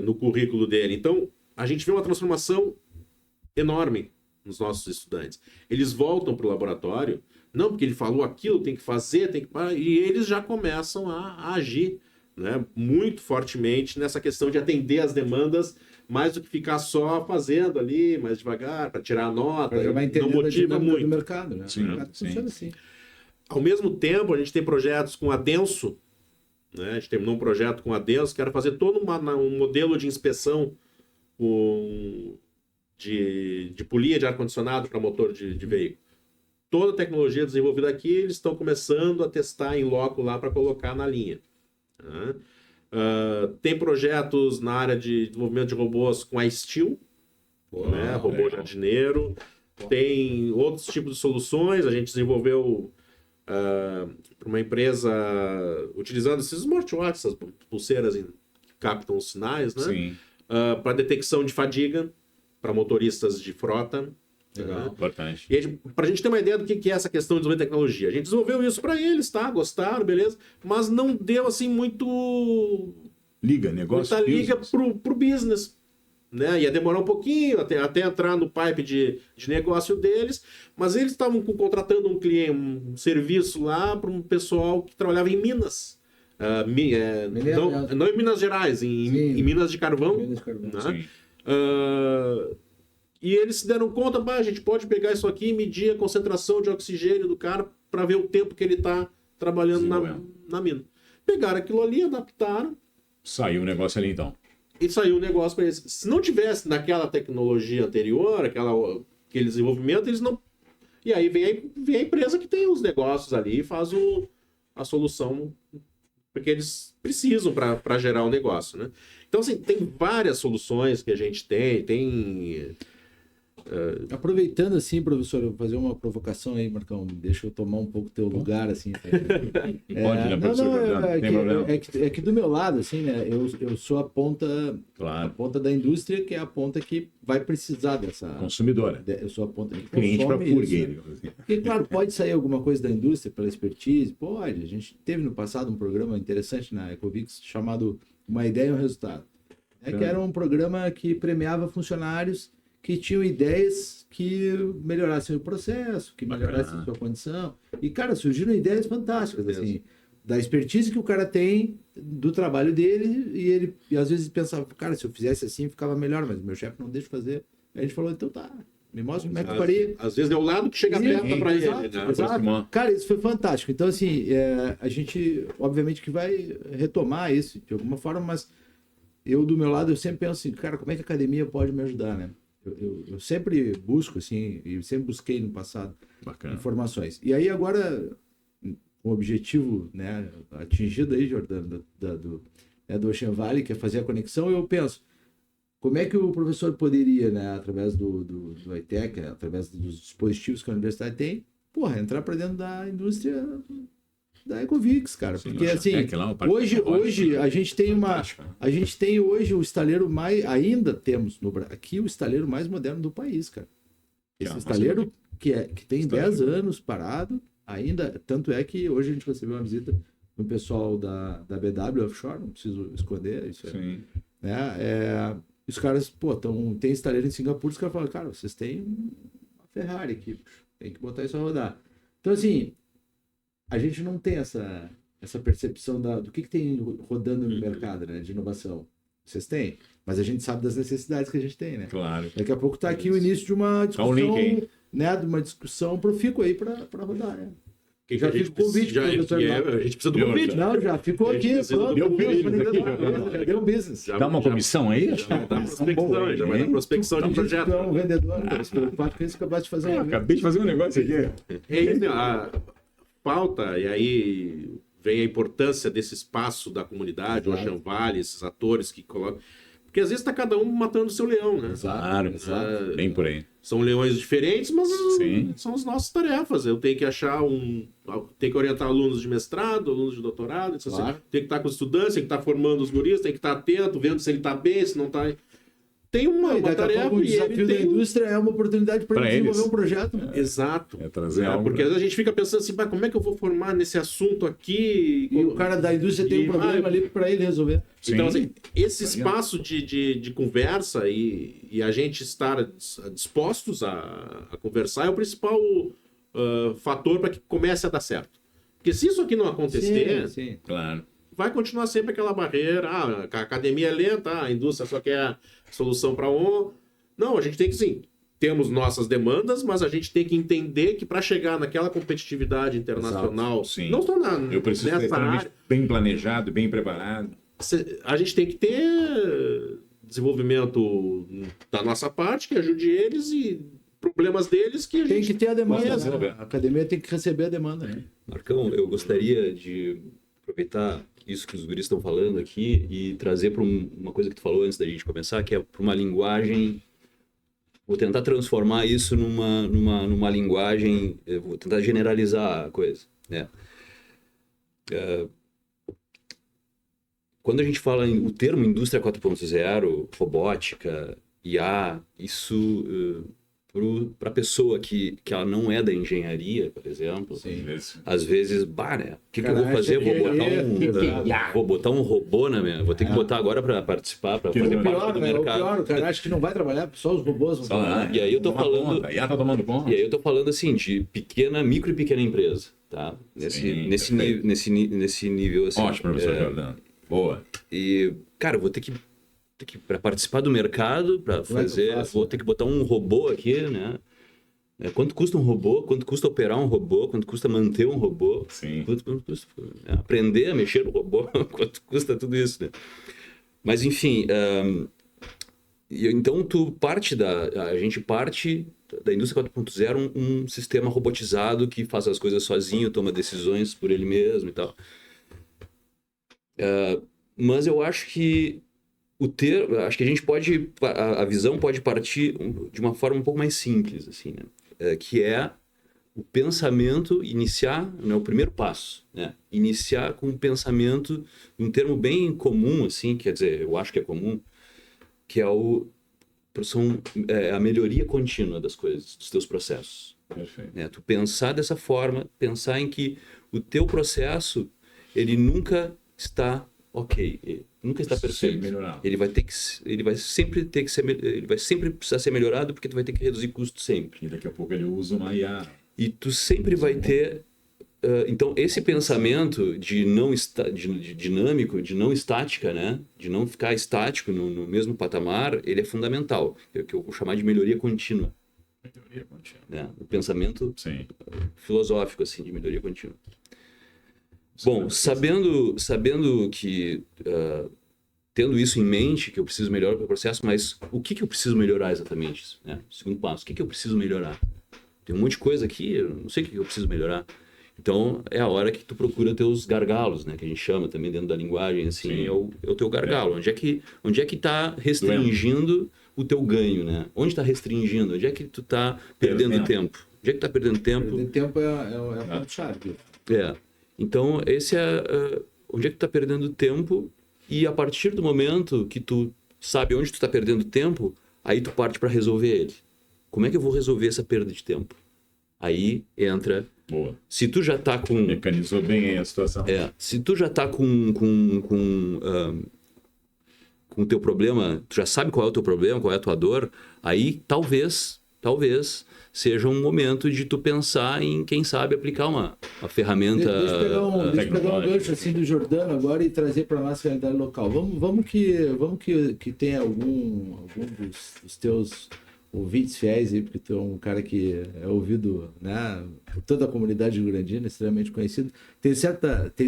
No currículo dele. Então, a gente vê uma transformação enorme nos nossos estudantes. Eles voltam para o laboratório, não porque ele falou aquilo, tem que fazer, e eles já começam a agir, né, muito fortemente nessa questão de atender as demandas, mais do que ficar só fazendo ali, mais devagar, para tirar a nota. Não motiva muito. Do mercado, né? Sim, o mercado funciona assim. Ao mesmo tempo, a gente tem projetos com a Denso, né? A gente terminou um projeto com a Denso, que era fazer todo um modelo de inspeção de polia de ar-condicionado para motor de veículo. Toda a tecnologia desenvolvida aqui, eles estão começando a testar em loco lá para colocar na linha. Tem projetos na área de desenvolvimento de robôs com a Steel, né? Robô jardineiro. Tem outros tipos de soluções. A gente desenvolveu para uma empresa utilizando esses smartwatches, essas pulseiras que captam os sinais, né? Sim. Para detecção de fadiga para motoristas de frota. Legal, importante. E para a gente ter uma ideia do que é essa questão de desenvolver tecnologia. A gente desenvolveu isso para eles, tá? Gostaram, beleza. Mas não deu assim muita liga pro business. Né? Ia demorar um pouquinho até entrar no pipe de negócio deles, mas eles estavam contratando um serviço lá para um pessoal que trabalhava em Minas. Não em Minas Gerais, em Minas de Carvão. Né? E eles se deram conta, a gente pode pegar isso aqui e medir a concentração de oxigênio do cara para ver o tempo que ele está trabalhando na mina. Pegaram aquilo ali, adaptaram. Saiu o negócio ali então. E saiu um negócio para eles. Se não tivesse naquela tecnologia anterior, aquele desenvolvimento, eles não... E aí vem a empresa que tem os negócios ali e faz a solução, porque eles precisam para gerar o negócio, né? Então, assim, tem várias soluções que a gente tem... Aproveitando assim, professor, eu vou fazer uma provocação aí, Marcão. Deixa eu tomar um pouco teu lugar, assim. Pode, né, professor? É que do meu lado, assim, né? Eu sou a ponta da indústria, que é a ponta que vai precisar dessa... Consumidora. Eu sou a ponta que cliente para FURG. Porque, claro, pode sair alguma coisa da indústria pela expertise, pode. A gente teve no passado um programa interessante na Ecovix chamado Uma Ideia e um Resultado. Que era um programa que premiava funcionários que tinham ideias que melhorassem o processo, que melhorassem a sua condição. E, cara, surgiram ideias fantásticas, assim, da expertise que o cara tem, do trabalho dele, e às vezes pensava, cara, se eu fizesse assim, ficava melhor, mas meu chefe não deixa fazer. Aí a gente falou, então tá, me mostra como é que eu faria. Às vezes é o lado que chega perto para ele, né? Exato. Cara, isso foi fantástico. Então, assim, a gente, obviamente, que vai retomar isso de alguma forma, mas eu, do meu lado, eu sempre penso assim, cara, como é que a academia pode me ajudar, né? Eu sempre busco, assim, e sempre busquei no passado informações. E aí agora, com o objetivo, né, atingido aí, Jordano, do Ocean Valley, que é fazer a conexão, eu penso, como é que o professor poderia, né, através do ITEC, através dos dispositivos que a universidade tem, entrar para dentro da indústria da Ecovix, cara. Sim, porque assim, hoje a gente tem hoje o estaleiro mais, ainda temos aqui o estaleiro mais moderno do país, cara. Esse estaleiro que tem 10 anos parado, ainda, tanto é que hoje a gente recebeu uma visita do pessoal da BW Offshore, não preciso esconder isso. Sim. Os caras, tem estaleiro em Singapura, os caras falam, cara, vocês têm uma Ferrari aqui, tem que botar isso a rodar. Então, assim, a gente não tem essa percepção do que tem rodando no mercado, né, de inovação. Vocês têm, mas a gente sabe das necessidades que a gente tem, né? Claro. Daqui a pouco está aqui o início de uma discussão, né, de uma discussão profícua aí para rodar, né? Já fica o convite, professor. A gente precisa do convite. Não, já ficou aqui. Deu business. Deu business. Dá uma comissão aí? Já vai dar prospecção de projeto. É um vendedor, cara, se preocupado com isso, acabaste de fazer Acabei de fazer um negócio aqui. É isso, a pauta, e aí vem a importância desse espaço da comunidade, o Ocean Valley, esses atores que colocam. Porque às vezes está cada um matando o seu leão, né? Claro, bem por aí. São leões diferentes, mas são as nossas tarefas. Eu tenho que tenho que orientar alunos de mestrado, alunos de doutorado, claro. Tem que estar com os estudantes, tem que estar formando os guris, tem que estar atento, vendo se ele está bem, se não está. Tem uma tarefa. O desafio da indústria é uma oportunidade para eles desenvolver um projeto. Exato. Trazer algo, porque às vezes a gente fica pensando assim, como é que eu vou formar nesse assunto aqui? E o cara da indústria tem um problema ali para ele resolver. Sim. Então, assim, esse espaço de conversa e a gente estar dispostos a conversar é o principal fator para que comece a dar certo. Porque se isso aqui não acontecer, claro, vai continuar sempre aquela barreira. A academia é lenta, a indústria só quer solução para Não, a gente tem que, sim, temos nossas demandas, mas a gente tem que entender que para chegar naquela competitividade internacional, não só eu preciso nessa área, bem planejado, bem preparado. A gente tem que ter desenvolvimento da nossa parte, que ajude eles, e problemas deles que a gente... Tem que ter a demanda, né? A academia tem que receber a demanda, né? Marcão, eu gostaria de aproveitar isso que os guris estão falando aqui e trazer para uma coisa que tu falou antes da gente começar, que é para uma linguagem. Vou tentar transformar isso numa linguagem, vou tentar generalizar a coisa, né? Quando a gente fala o termo indústria 4.0, robótica, IA, isso para a pessoa que ela não é da engenharia, por exemplo, às vezes, né? O que eu vou fazer? Vou botar um robô na minha... Vou ter que botar agora para participar, para fazer parte do mercado. O cara acha que não vai trabalhar, só os robôs vão trabalhar. E aí eu tô falando... IA tá tomando conta. E aí eu tô falando assim, de micro e pequena empresa, tá? Nesse nível, assim... Ótimo, professor Jordano. Boa. E, cara, eu vou ter que para participar do mercado, para fazer, vou ter que botar um robô aqui, né? Quanto custa um robô? Quanto custa operar um robô? Quanto custa manter um robô? Quanto custa aprender a mexer no robô? Quanto custa tudo isso, né? Mas, enfim, então a gente parte da indústria 4.0 um sistema robotizado que faz as coisas sozinho, toma decisões por ele mesmo e tal. Mas eu acho que acho que a visão pode partir de uma forma um pouco mais simples, assim, né? Que é o pensamento iniciar, né, o primeiro passo, né? Iniciar com um pensamento, um termo bem comum, assim, quer dizer, eu acho que é comum, que é a melhoria contínua das coisas, dos teus processos. Perfeito. Né? Tu pensar dessa forma, pensar em que o teu processo, ele nunca está nunca está perfeito. Ele vai sempre precisar ser melhorado, porque tu vai ter que reduzir custo sempre. E daqui a pouco ele usa uma IA. E tu sempre vai ter então esse pensamento de dinâmico, de não estática, né? De não ficar estático no mesmo patamar, ele é fundamental. É o que eu vou chamar de melhoria contínua. Melhoria contínua. Né? O pensamento filosófico, assim, de melhoria contínua. Bom, sabendo que, tendo isso em mente, que eu preciso melhorar o processo, mas o que eu preciso melhorar exatamente? Né? Segundo passo, o que eu preciso melhorar? Tem um monte de coisa aqui, eu não sei o que eu preciso melhorar. Então, é a hora que tu procura teus gargalos, né? Que a gente chama também dentro da linguagem, assim, é o teu gargalo. Onde é que tá restringindo o teu ganho, né? Onde está restringindo? Onde é que tu tá perdendo tempo? Onde é que tá perdendo tempo? Perder tempo é a ponto-chave. Então, esse onde é que tu tá perdendo tempo, e a partir do momento que tu sabe onde tu tá perdendo tempo, aí tu parte para resolver ele. Como é que eu vou resolver essa perda de tempo? Aí entra... Boa. Se tu já tá com... Mecanizou bem aí a situação. Se tu já tá com o teu problema, tu já sabe qual é o teu problema, qual é a tua dor, aí talvez seja um momento de tu pensar em, quem sabe, aplicar uma ferramenta Deixa eu pegar um gancho assim do Jordano agora e trazer para a nossa realidade local. Vamos que tem algum dos teus ouvintes fiéis aí, porque tu é um cara que é ouvido, né, por toda a comunidade rio-grandina, extremamente conhecido. Tenho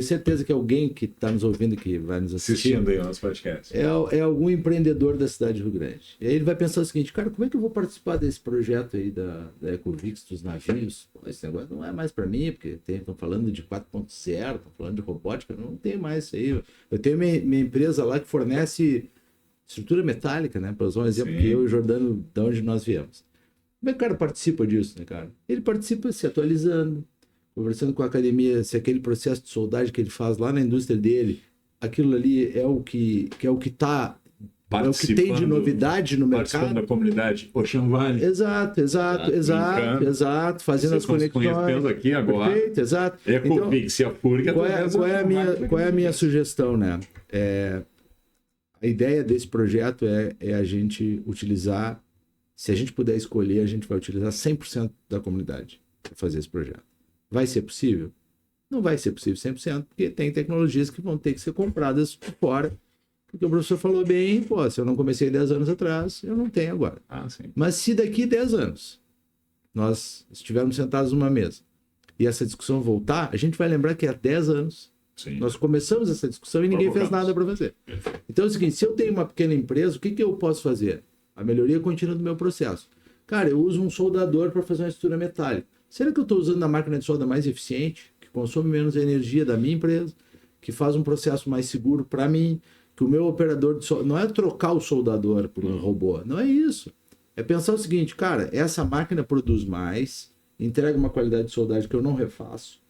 certeza que alguém que está nos ouvindo, que vai nos assistir, assistindo aí o nosso podcast, é algum empreendedor da cidade de Rio Grande. E aí ele vai pensar o seguinte: cara, como é que eu vou participar desse projeto aí da Ecovix, dos navios? Pô, esse negócio não é mais para mim, porque estão falando de 4.0, estão falando de robótica, não tem mais isso aí. Eu tenho minha empresa lá que fornece estrutura metálica, né? Para usar um exemplo que eu e o Jordano, de onde nós viemos. Como é que o cara participa disso, né, cara? Ele participa se atualizando, conversando com a academia, se aquele processo de soldagem que ele faz lá na indústria dele, aquilo ali é o que tá, é o que tem de novidade no mercado. Participando da comunidade Ocean Valley. Exato. Fazendo as conexões. Aqui agora. Perfeito, exato. Ecovix e a FURG. Qual é a minha sugestão, né? A ideia desse projeto é a gente utilizar, se a gente puder escolher, a gente vai utilizar 100% da comunidade para fazer esse projeto. Vai ser possível? Não vai ser possível 100%, porque tem tecnologias que vão ter que ser compradas por fora. Porque o professor falou bem, pô, se eu não comecei 10 anos atrás, eu não tenho agora. Sim. Mas se daqui 10 anos nós estivermos sentados numa mesa e essa discussão voltar, a gente vai lembrar que há 10 anos nós começamos essa discussão e ninguém fez nada para fazer. Então é o seguinte: se eu tenho uma pequena empresa, o que eu posso fazer? A melhoria contínua do meu processo. Cara, eu uso um soldador para fazer uma estrutura metálica. Será que eu estou usando a máquina de solda mais eficiente, que consome menos energia da minha empresa, que faz um processo mais seguro para mim, que o meu operador de solda... Não é trocar o soldador por um robô, não é isso. É pensar o seguinte: cara, essa máquina produz mais, entrega uma qualidade de soldagem que eu não refaço,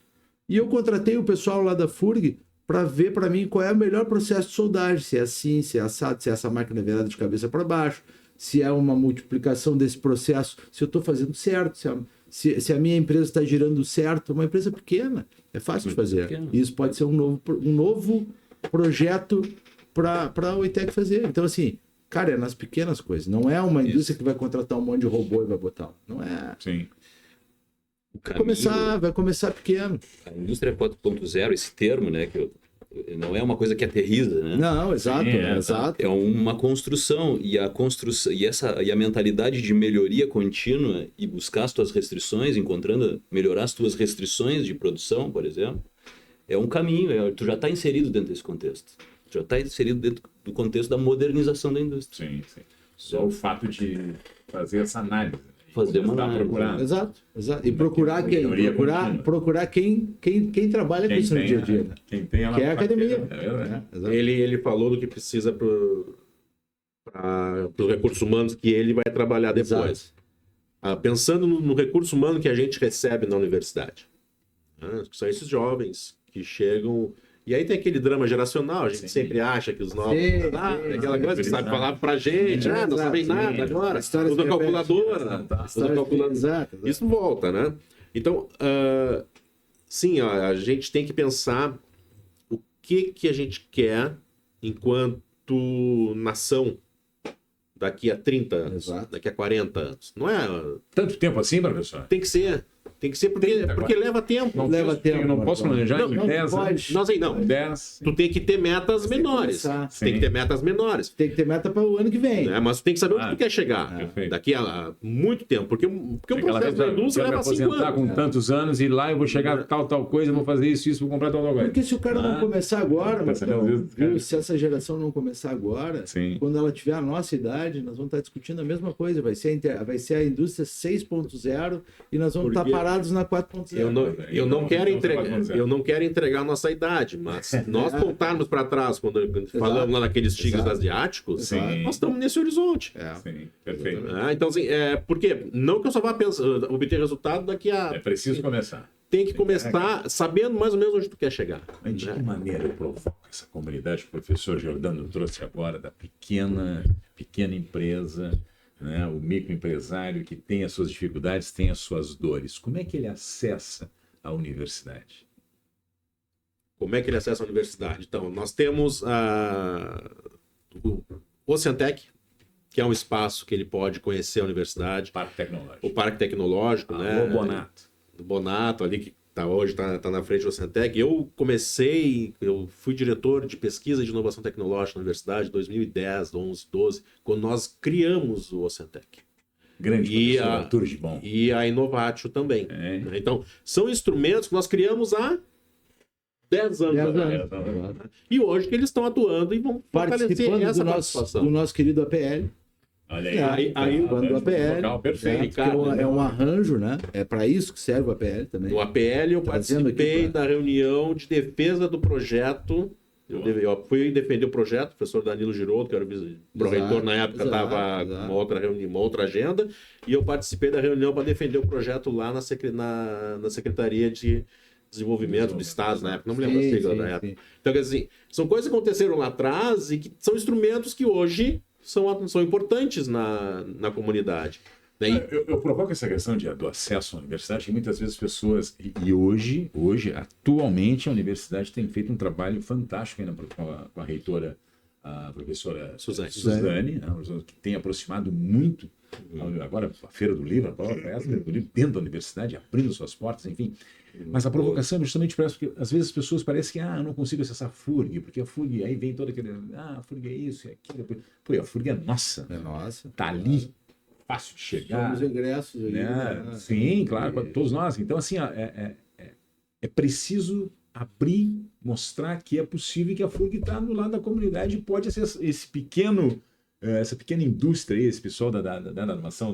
e eu contratei o pessoal lá da FURG para ver para mim qual é o melhor processo de soldagem, se é assim, se é assado, se é essa máquina virada de cabeça para baixo, se é uma multiplicação desse processo, se eu estou fazendo certo, se a minha empresa está girando certo. Uma empresa pequena, é fácil de fazer. Isso pode ser um novo projeto para a Oitec fazer. Então, assim, cara, é nas pequenas coisas. Não é uma indústria que vai contratar um monte de robô e vai botar. Não é. Sim. Vai começar pequeno. A indústria 4.0, esse termo, né, que não é uma coisa que aterriza, né? Não, exato, exato. É uma construção, e a mentalidade de melhoria contínua e buscar as tuas restrições, melhorar as tuas restrições de produção, por exemplo, é um caminho. Tu já está inserido dentro desse contexto. Tu já está inserido dentro do contexto da modernização da indústria. Sim. Só o fato de fazer essa análise. Fazer uma análise. Exato. E procurar quem trabalha com isso no dia a dia. Né? Quem tem que é a academia. Ele falou do que precisa para os recursos humanos que ele vai trabalhar depois. Pensando no recurso humano que a gente recebe na universidade. São esses jovens que chegam... E aí tem aquele drama geracional, a gente sempre acha que os novos... aquela coisa que sabe falar pra gente, não sabem nada agora, usa calculadora, isso volta, né? Então, sim, a gente tem que pensar o que a gente quer enquanto nação daqui a 30 anos, daqui a 40 anos. Não é... Tanto tempo assim, professor? Tem que ser porque leva tempo. Eu não posso planejar em 10 anos. Não. 10. Tu tem que ter metas menores. Tem que ter metas menores. Tem que ter meta para o ano que vem. Mas tu tem que saber onde tu quer chegar. Daqui a muito tempo. Porque o processo da indústria leva 5 anos. Com tantos anos e lá eu vou chegar a tal coisa, vou fazer isso, vou comprar tal coisa. Porque se o cara não começar agora, se essa geração não começar agora, quando ela tiver a nossa idade, nós vamos estar discutindo a mesma coisa. Vai ser a indústria 6.0 e nós vamos estar parados preparados na 4.0. Eu não quero entregar a nossa idade, mas se nós voltarmos para trás, quando falamos lá naqueles tigres asiáticos, nós estamos nesse horizonte. Sim, perfeito. Então, assim, porque não que eu só vá obter resultado daqui a... É preciso começar. Tem que começar sabendo mais ou menos onde tu quer chegar. Mas de que maneira eu provoco essa comunidade que o professor Giordano trouxe agora, da pequena empresa, né, o microempresário que tem as suas dificuldades, tem as suas dores. Como é que ele acessa a universidade? Como é que ele acessa a universidade? Então, nós temos o Oceantec, que é um espaço que ele pode conhecer a universidade. Parque Tecnológico. O Parque Tecnológico, né? O Bonato. Do Bonato ali, que hoje está na frente do Oceantec. Eu fui diretor de pesquisa e de inovação tecnológica na universidade em 2010, 11, 12, quando nós criamos o Oceantec. Grande professor Arthur Gibon. E a Inovatio também. Então, são instrumentos que nós criamos há 10 anos. E hoje que eles estão atuando e vão fortalecer essa participação. Do nosso querido APL. Olha aí, quando o APL, perfeito. é um arranjo, né? É para isso que serve o APL também. No APL eu participei da reunião de defesa do projeto. Eu fui defender o projeto, o professor Danilo Giroldo, que era o pró-reitor na época, estava com uma outra agenda, e eu participei da reunião para defender o projeto lá na Secretaria de Desenvolvimento do Estado, na época, não me lembro a sigla da época. Então, quer dizer, são coisas que aconteceram lá atrás e que são instrumentos que hoje são importantes na comunidade. Eu provoco essa questão do acesso à universidade, que muitas vezes as pessoas... E hoje, atualmente, a universidade tem feito um trabalho fantástico ainda com a reitora, a professora Suzane, né, que tem aproximado muito, agora a Feira do Livro, a própria Feira do Livro dentro da universidade, abrindo suas portas, enfim. Mas a provocação é justamente para isso, porque às vezes as pessoas parecem que eu não consigo acessar a FURG, porque a FURG, aí vem todo aquele... a FURG é isso, é aquilo. Pô, a FURG é nossa. É nossa. Tá ali, fácil de chegar. Somos ingressos aí. Né? Sim, claro, todos nós. Então, assim, é preciso abrir, mostrar que é possível e que a FURG está no lado da comunidade e pode ser essa pequena indústria aí, esse pessoal da animação.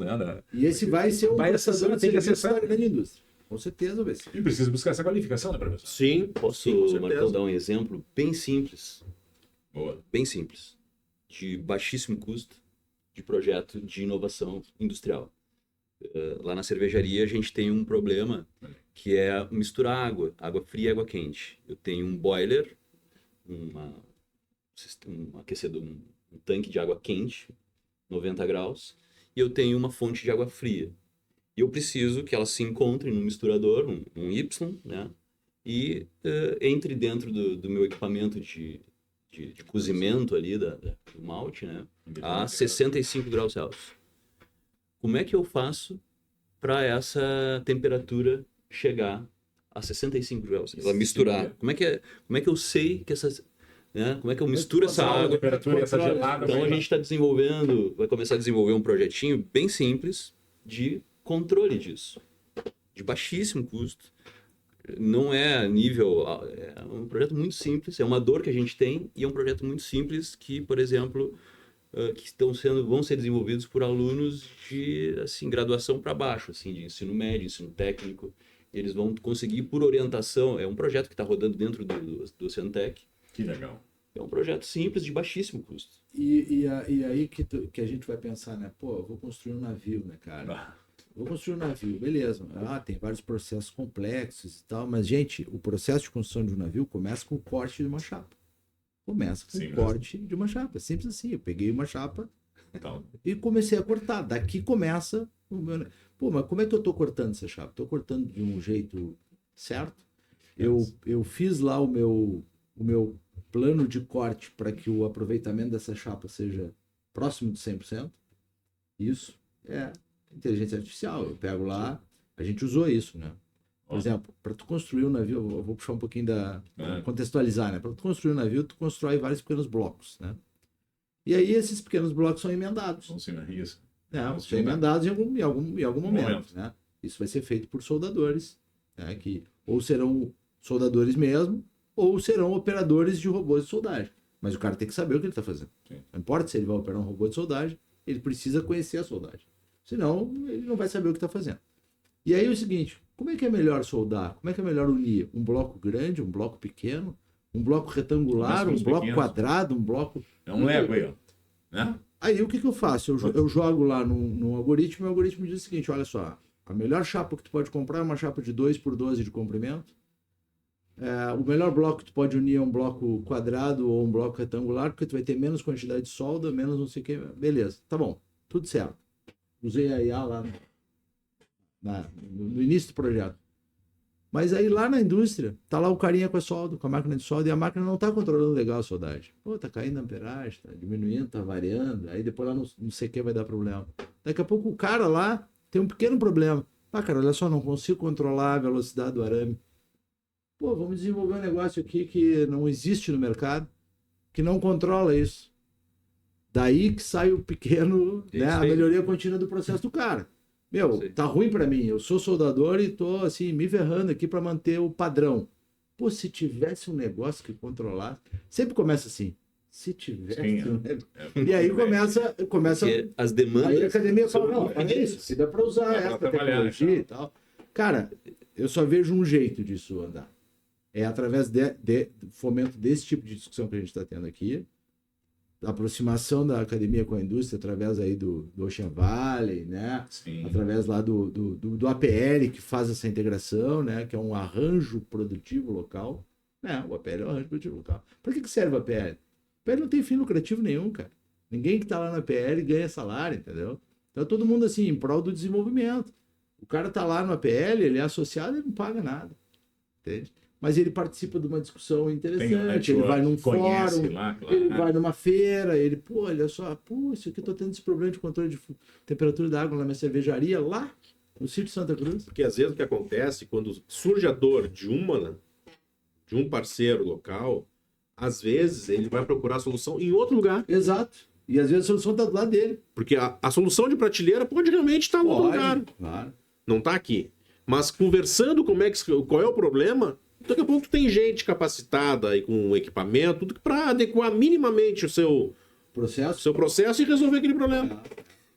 E esse vai ser vai acessar, tem que acessar da grande indústria. Com certeza vai ser. E precisa buscar essa qualificação, né, professor? Sim, Posso, Marcão, dar um exemplo bem simples. Boa. Bem simples. De baixíssimo custo, de projeto de inovação industrial. Lá na cervejaria a gente tem um problema que é misturar água fria e água quente. Eu tenho um boiler, um aquecedor, um tanque de água quente, 90 graus, e eu tenho uma fonte de água fria. E eu preciso que elas se encontrem num misturador, um Y, né? E entre dentro do meu equipamento de cozimento ali do malte, né? A 65 graus Celsius. Como é que eu faço para essa temperatura chegar a 65 graus? Ela misturar. Como é que eu sei que essas... Né? Como é que eu misturo essa água? Essa gelada, então a gente vai começar a desenvolver um projetinho bem simples de controle disso, de baixíssimo custo. Não é nível... É um projeto muito simples, é uma dor que a gente tem e é um projeto muito simples que, por exemplo, que vão ser desenvolvidos por alunos de assim, graduação para baixo, assim, de ensino médio, ensino técnico. Eles vão conseguir, por orientação, é um projeto que está rodando dentro do Oceantec. Que legal. É um projeto simples, de baixíssimo custo. E aí que a gente vai pensar, né? Pô, eu vou construir um navio, né, cara? Vou construir um navio, beleza. Tem vários processos complexos e tal, mas, gente, o processo de construção de um navio começa com o corte de uma chapa. Começa com o corte de uma chapa. É simples assim. Eu peguei uma chapa e comecei a cortar. Daqui começa o meu... Pô, mas como é que eu tô cortando essa chapa? Tô cortando de um jeito certo? Eu fiz lá o meu plano de corte para que o aproveitamento dessa chapa seja próximo de 100%. Isso é inteligência artificial. Eu pego lá, a gente usou isso, né? Por exemplo, para tu construir um navio, eu vou puxar um pouquinho contextualizar, né? Para tu construir um navio, tu constrói vários pequenos blocos, né? E aí esses pequenos blocos são emendados. São emendados em algum momento, né? Isso vai ser feito por soldadores, né? Que ou serão soldadores mesmo, ou serão operadores de robôs de soldagem. Mas o cara tem que saber o que ele está fazendo. Sim. Não importa se ele vai operar um robô de soldagem, ele precisa conhecer a soldagem. Senão, ele não vai saber o que está fazendo. E aí é o seguinte, como é que é melhor soldar? Como é que é melhor unir? Um bloco grande, um bloco pequeno, um bloco retangular, um bloco pequenos. quadrado, um bloco... É um Lego aí, ó. Né? Aí o que eu faço? Eu jogo lá num algoritmo, e o algoritmo diz o seguinte, olha só, a melhor chapa que tu pode comprar é uma chapa de 2x12 de comprimento. O melhor bloco que tu pode unir é um bloco quadrado ou um bloco retangular, porque tu vai ter menos quantidade de solda, menos não sei o que. Beleza, tá bom, tudo certo. Usei a IA lá no início do projeto. Mas aí lá na indústria, tá lá o carinha com a solda, com a máquina de solda, e a máquina não tá controlando legal a soldagem. Pô, tá caindo a amperagem, tá diminuindo, tá variando, aí depois lá não sei o que vai dar problema. Daqui a pouco o cara lá tem um pequeno problema. Cara, olha só, não consigo controlar a velocidade do arame. Pô, vamos desenvolver um negócio aqui que não existe no mercado, que não controla isso. Daí que sai o pequeno, né, a melhoria contínua do processo do cara. Tá ruim para mim, eu sou soldador e tô assim, me ferrando aqui para manter o padrão. Pô, se tivesse um negócio que controlasse... Sempre começa assim, se tivesse um negócio... E aí começa Porque as demandas... Aí a academia fala, não, é isso, se dá para usar essa tecnologia e tal. Cara, eu só vejo um jeito disso andar. É através do fomento desse tipo de discussão que a gente está tendo aqui, da aproximação da academia com a indústria, através aí do Ocean Valley, né? Sim. Através lá do APL, que faz essa integração, né? Que é um arranjo produtivo local. O APL é um arranjo produtivo local. Para que serve o APL? O APL não tem fim lucrativo nenhum, cara. Ninguém que está lá na APL ganha salário, entendeu? Então todo mundo assim, em prol do desenvolvimento. O cara está lá no APL, ele é associado e não paga nada. Entende? Mas ele participa de uma discussão interessante, ele vai num fórum, lá, claro. ele vai numa feira, ele, pô, olha só, isso aqui eu tô tendo esse problema de controle de temperatura da água na minha cervejaria lá no sítio Santa Cruz. Porque às vezes o que acontece, quando surge a dor de um parceiro local, às vezes ele vai procurar a solução em outro lugar. Exato. E às vezes a solução está do lado dele. Porque a solução de prateleira pode realmente estar no outro lugar. Claro. Não está aqui. Mas conversando qual é o problema... Daqui a pouco tem gente capacitada e com equipamento para adequar minimamente o seu processo e resolver aquele problema.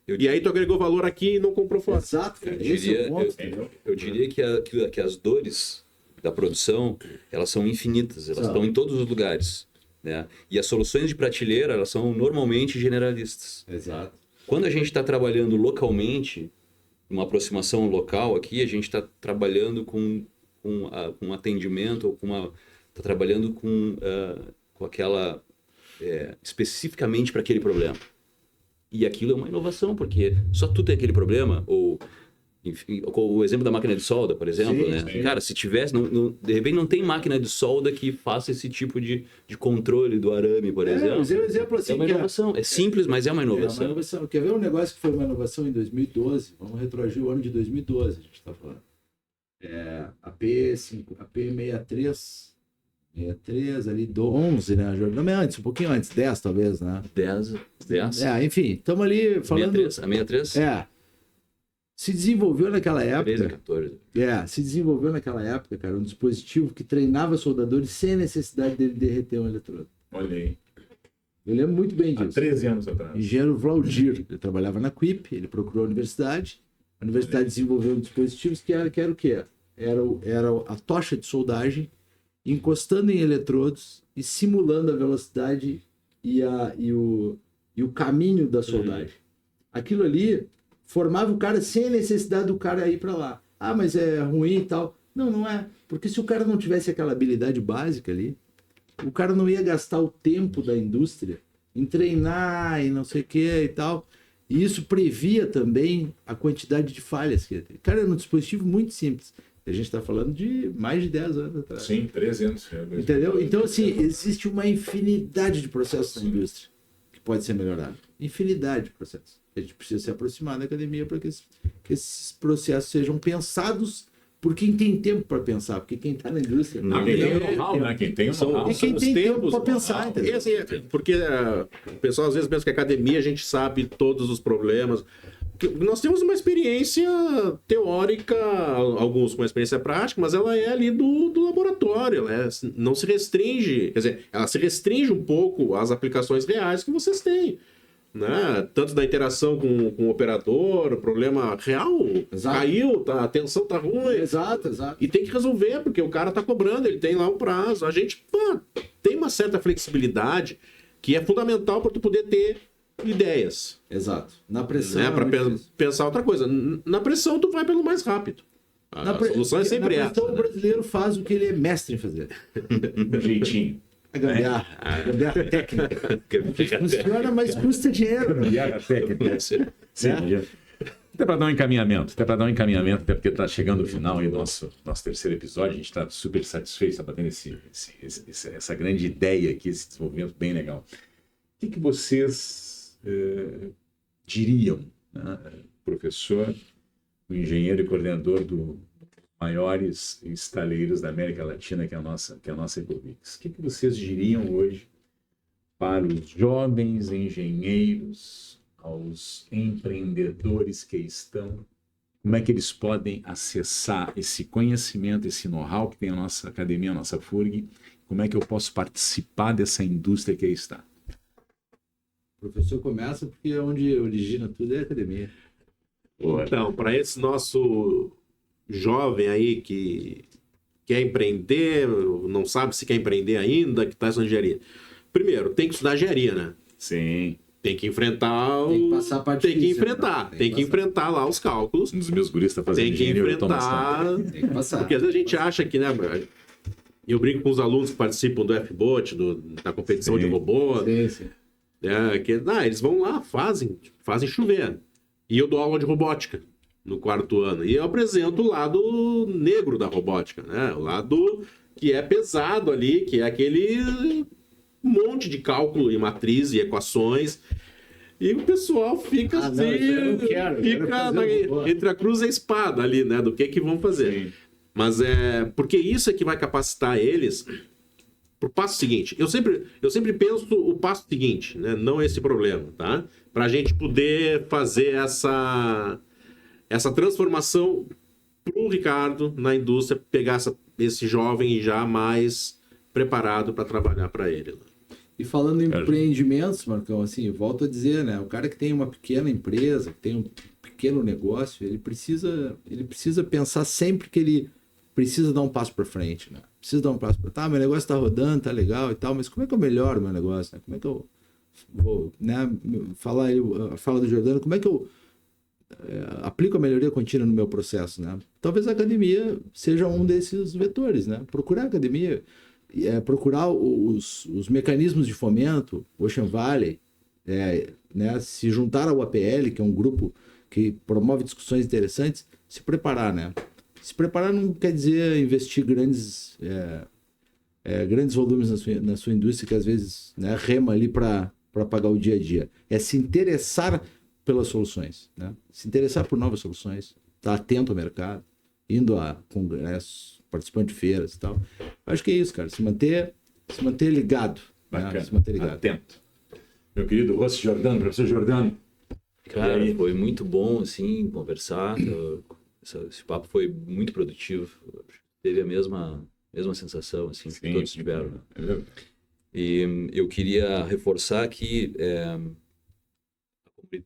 E aí tu agregou valor aqui e não comprou fora. Exato, cara. Esse é o ponto. Eu diria que as dores da produção, elas são infinitas, elas estão em todos os lugares. Né? E as soluções de prateleira, elas são normalmente generalistas. Exato. Quando a gente está trabalhando localmente, uma aproximação local aqui, a gente está trabalhando com atendimento, ou está trabalhando com aquela especificamente para aquele problema. E aquilo é uma inovação, porque só tu tem aquele problema, ou enfim, o exemplo da máquina de solda, por exemplo, sim, né? sim. Cara, se tivesse, de repente não tem máquina de solda que faça esse tipo de controle do arame, por exemplo. Mas é um exemplo assim, é uma inovação. É simples, mas é uma inovação. É uma inovação. Quer ver um negócio que foi uma inovação em 2012? Vamos retroagir o ano de 2012, a gente está falando. A P63 ali do 11, né? Não é antes, um pouquinho antes, 10 talvez, né? 10. Enfim, estamos ali falando... A 63? Se desenvolveu naquela época... 13, 14. Se desenvolveu naquela época, cara, um dispositivo que treinava soldadores sem a necessidade dele derreter um eletrodo. Olha aí. Eu lembro muito bem disso. Há 13 anos atrás. Engenheiro Vlaudir, ele trabalhava na Quip, ele procurou a universidade desenvolveu dispositivos que era o quê? Era a tocha de soldagem encostando em eletrodos e simulando a velocidade e o caminho da soldagem. Aquilo ali formava o cara sem a necessidade do cara ir para lá. Mas é ruim e tal. Não é. Porque se o cara não tivesse aquela habilidade básica ali, o cara não ia gastar o tempo da indústria em treinar e não sei o que e tal. E isso previa também a quantidade de falhas que ia ter. Cara, era um dispositivo muito simples. A gente está falando de mais de 10 anos atrás. Sim, 13 anos. Entendeu? Então, assim, existe uma infinidade de processos na indústria que pode ser melhorado. Infinidade de processos. A gente precisa se aproximar da academia para que esses processos sejam pensados por quem tem tempo para pensar, porque quem está na indústria... Quem tem o know-how, né? Quem tem o know-how. E quem tem tempo para pensar, entendeu? Assim, porque o pessoal às vezes pensa que a academia a gente sabe todos os problemas. Nós temos uma experiência teórica, alguns com experiência prática, mas ela é ali do laboratório, né? Não se restringe, quer dizer, ela se restringe um pouco às aplicações reais que vocês têm. né? Tanto da interação com o operador, problema real, Exato. caiu, a tensão tá ruim. Exato. E tem que resolver, porque o cara tá cobrando, ele tem lá um prazo. A gente tem uma certa flexibilidade que é fundamental para tu poder ter ideias. Exato. Na pressão. Né? é Para muito difícil. pensar outra coisa. Na pressão, tu vai pelo mais rápido. A solução é sempre na essa. pressão, Né? o brasileiro faz o que ele é mestre em fazer. Um jeitinho. A gambiarra técnica. Funciona, mas custa dinheiro. Gambiarra técnica. Sim. Até para dar um encaminhamento, até porque está chegando o final aí do nosso terceiro episódio, a gente está super satisfeito, está batendo essa grande ideia aqui, esse desenvolvimento bem legal. O que vocês diriam, né? Professor, o engenheiro e coordenador dos maiores estaleiros da América Latina, que é a nossa Ecovix. O que vocês diriam hoje para os jovens engenheiros, aos empreendedores que estão, como é que eles podem acessar esse conhecimento, esse know-how que tem a nossa academia, a nossa FURG, como é que eu posso participar dessa indústria que aí está? O professor começa porque onde origina tudo é a academia. Então, para esse nosso jovem aí que quer empreender, não sabe se quer empreender ainda, que está estudando engenharia. Primeiro, tem que estudar engenharia, né? Sim. Tem que enfrentar Tem que passar a parte Tem que difícil, enfrentar. né? Tem que enfrentar lá os cálculos. Um dos meus guris está fazendo Tem que engenharia enfrentar. Tem que passar. Porque às vezes a gente acha que, né? Eu brinco com os alunos que participam do FBOT, da competição de robô, Sim. que eles vão lá, fazem chover. E eu dou aula de robótica no 4º ano. E eu apresento o lado negro da robótica, né? O lado que é pesado ali, que é aquele monte de cálculo e matriz e equações. E o pessoal fica Não, assim, eu não quero fica fazer robô. entre a cruz e a espada ali, né? Do que vão fazer. Sim. Mas porque isso é que vai capacitar eles pro passo seguinte. Eu sempre penso o passo seguinte, né? Não esse problema, tá? Pra gente poder fazer essa transformação pro Ricardo na indústria, pegar esse jovem já mais preparado para trabalhar para ele. E falando em empreendimentos, Marcão, assim, eu volto a dizer, né? O cara que tem uma pequena empresa, que tem um pequeno negócio, ele precisa pensar sempre que ele precisa dar um passo para frente, né? Precisa dar um passo para tá, meu negócio tá rodando, tá legal e tal, mas como é que eu melhoro o meu negócio, né? Como é que eu vou, né? Fala do Jordano, como é que eu aplico a melhoria contínua no meu processo, né? Talvez a academia seja um desses vetores, né? Procurar a academia, procurar os mecanismos de fomento, Ocean Valley, né? Se juntar ao APL, que é um grupo que promove discussões interessantes, se preparar, né? Se preparar não quer dizer investir grandes volumes na sua indústria, que às vezes, né, rema ali para pagar o dia a dia. É se interessar pelas soluções, né? Se interessar por novas soluções, estar atento ao mercado, indo a congressos, participando de feiras e tal. Acho que é isso, cara. Se manter ligado. Bacana. Né? Se manter ligado. Atento. Meu querido Rossi Jordano, professor Jordano. Cara, foi muito bom, assim, conversar. Esse papo foi muito produtivo. Teve a mesma sensação, assim, que todos tiveram. E eu queria reforçar que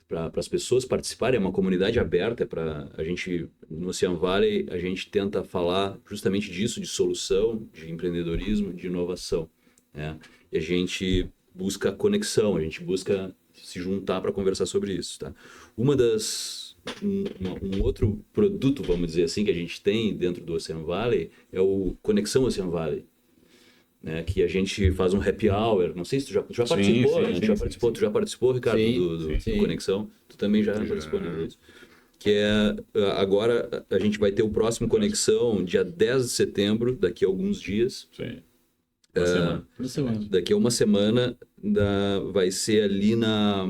para as pessoas participarem, é uma comunidade aberta. Para a gente, no Ocean Valley, a gente tenta falar justamente disso, de solução, de empreendedorismo, de inovação, né? E a gente busca conexão, a gente busca se juntar para conversar sobre isso, tá? Um outro produto, vamos dizer assim, que a gente tem dentro do Ocean Valley é o Conexão Ocean Valley, né? Que a gente faz um happy hour. Não sei se tu já participou, né? Tu já participou, Ricardo, do Conexão? Tu também já participou disso. Que agora a gente vai ter o próximo Conexão dia 10 de setembro, daqui a alguns dias. Sim. Daqui a uma semana vai ser ali lá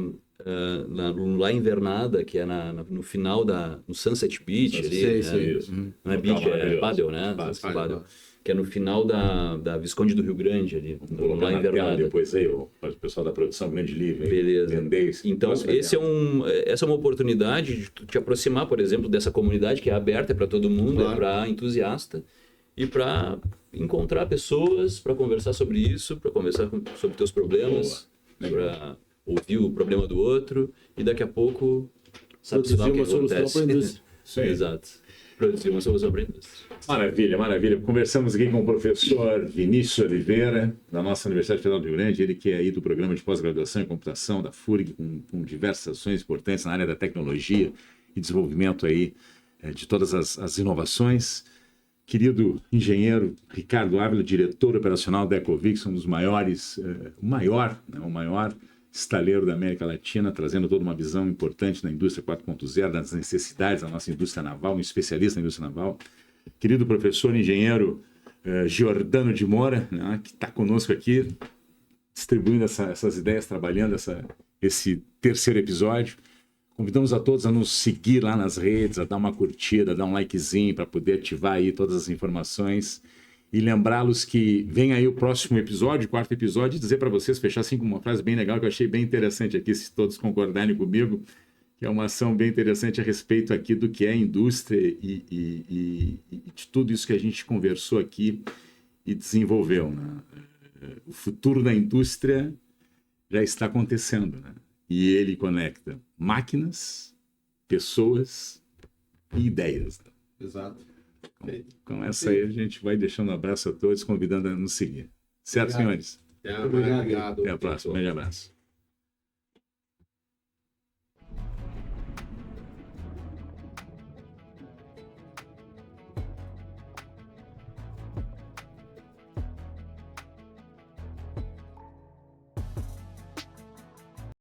em Invernada, que é no final no Sunset Beach. Não é beach, é paddle, né? Paddle. Que é no final da Visconde do Rio Grande, ali, lá em Invernada. Depois aí, o pessoal da produção Grande Livre. Beleza. Vender então, essa é uma oportunidade de tu te aproximar, por exemplo, dessa comunidade que é aberta para todo mundo, claro. Para entusiasta, e para encontrar pessoas, para conversar sobre isso, para conversar sobre teus problemas, ouvir o problema do outro e daqui a pouco Produzir sabe o que uma solução acontece. para a indústria. Isso aí. Exato. Produzir uma solução para a indústria. Maravilha, maravilha. Conversamos aqui com o professor Vinícius Oliveira, da nossa Universidade Federal do Rio Grande, ele que é aí do programa de pós-graduação em computação da FURG, com diversas ações importantes na área da tecnologia e desenvolvimento aí de todas as inovações. Querido engenheiro Ricardo Ávila, diretor operacional da Ecovix, um dos maiores, o maior estaleiro da América Latina, trazendo toda uma visão importante da indústria 4.0, das necessidades da nossa indústria naval, um especialista na indústria naval. Querido professor engenheiro Giordano de Moura, né, que está conosco aqui, distribuindo essas ideias, trabalhando esse terceiro episódio. Convidamos a todos a nos seguir lá nas redes, a dar uma curtida, a dar um likezinho para poder ativar aí todas as informações. E lembrá-los que vem aí o próximo episódio, o quarto episódio, e dizer para vocês, fechar assim com uma frase bem legal que eu achei bem interessante aqui, se todos concordarem comigo, que é uma ação bem interessante a respeito aqui do que é indústria e de tudo isso que a gente conversou aqui e desenvolveu, né? O futuro da indústria já está acontecendo, né? E ele conecta máquinas, pessoas e ideias. Né? Exato. Com essa aí a gente vai deixando um abraço a todos, convidando a nos seguir. Certo, Obrigado. senhores? Obrigado. Até a próxima. Um grande abraço.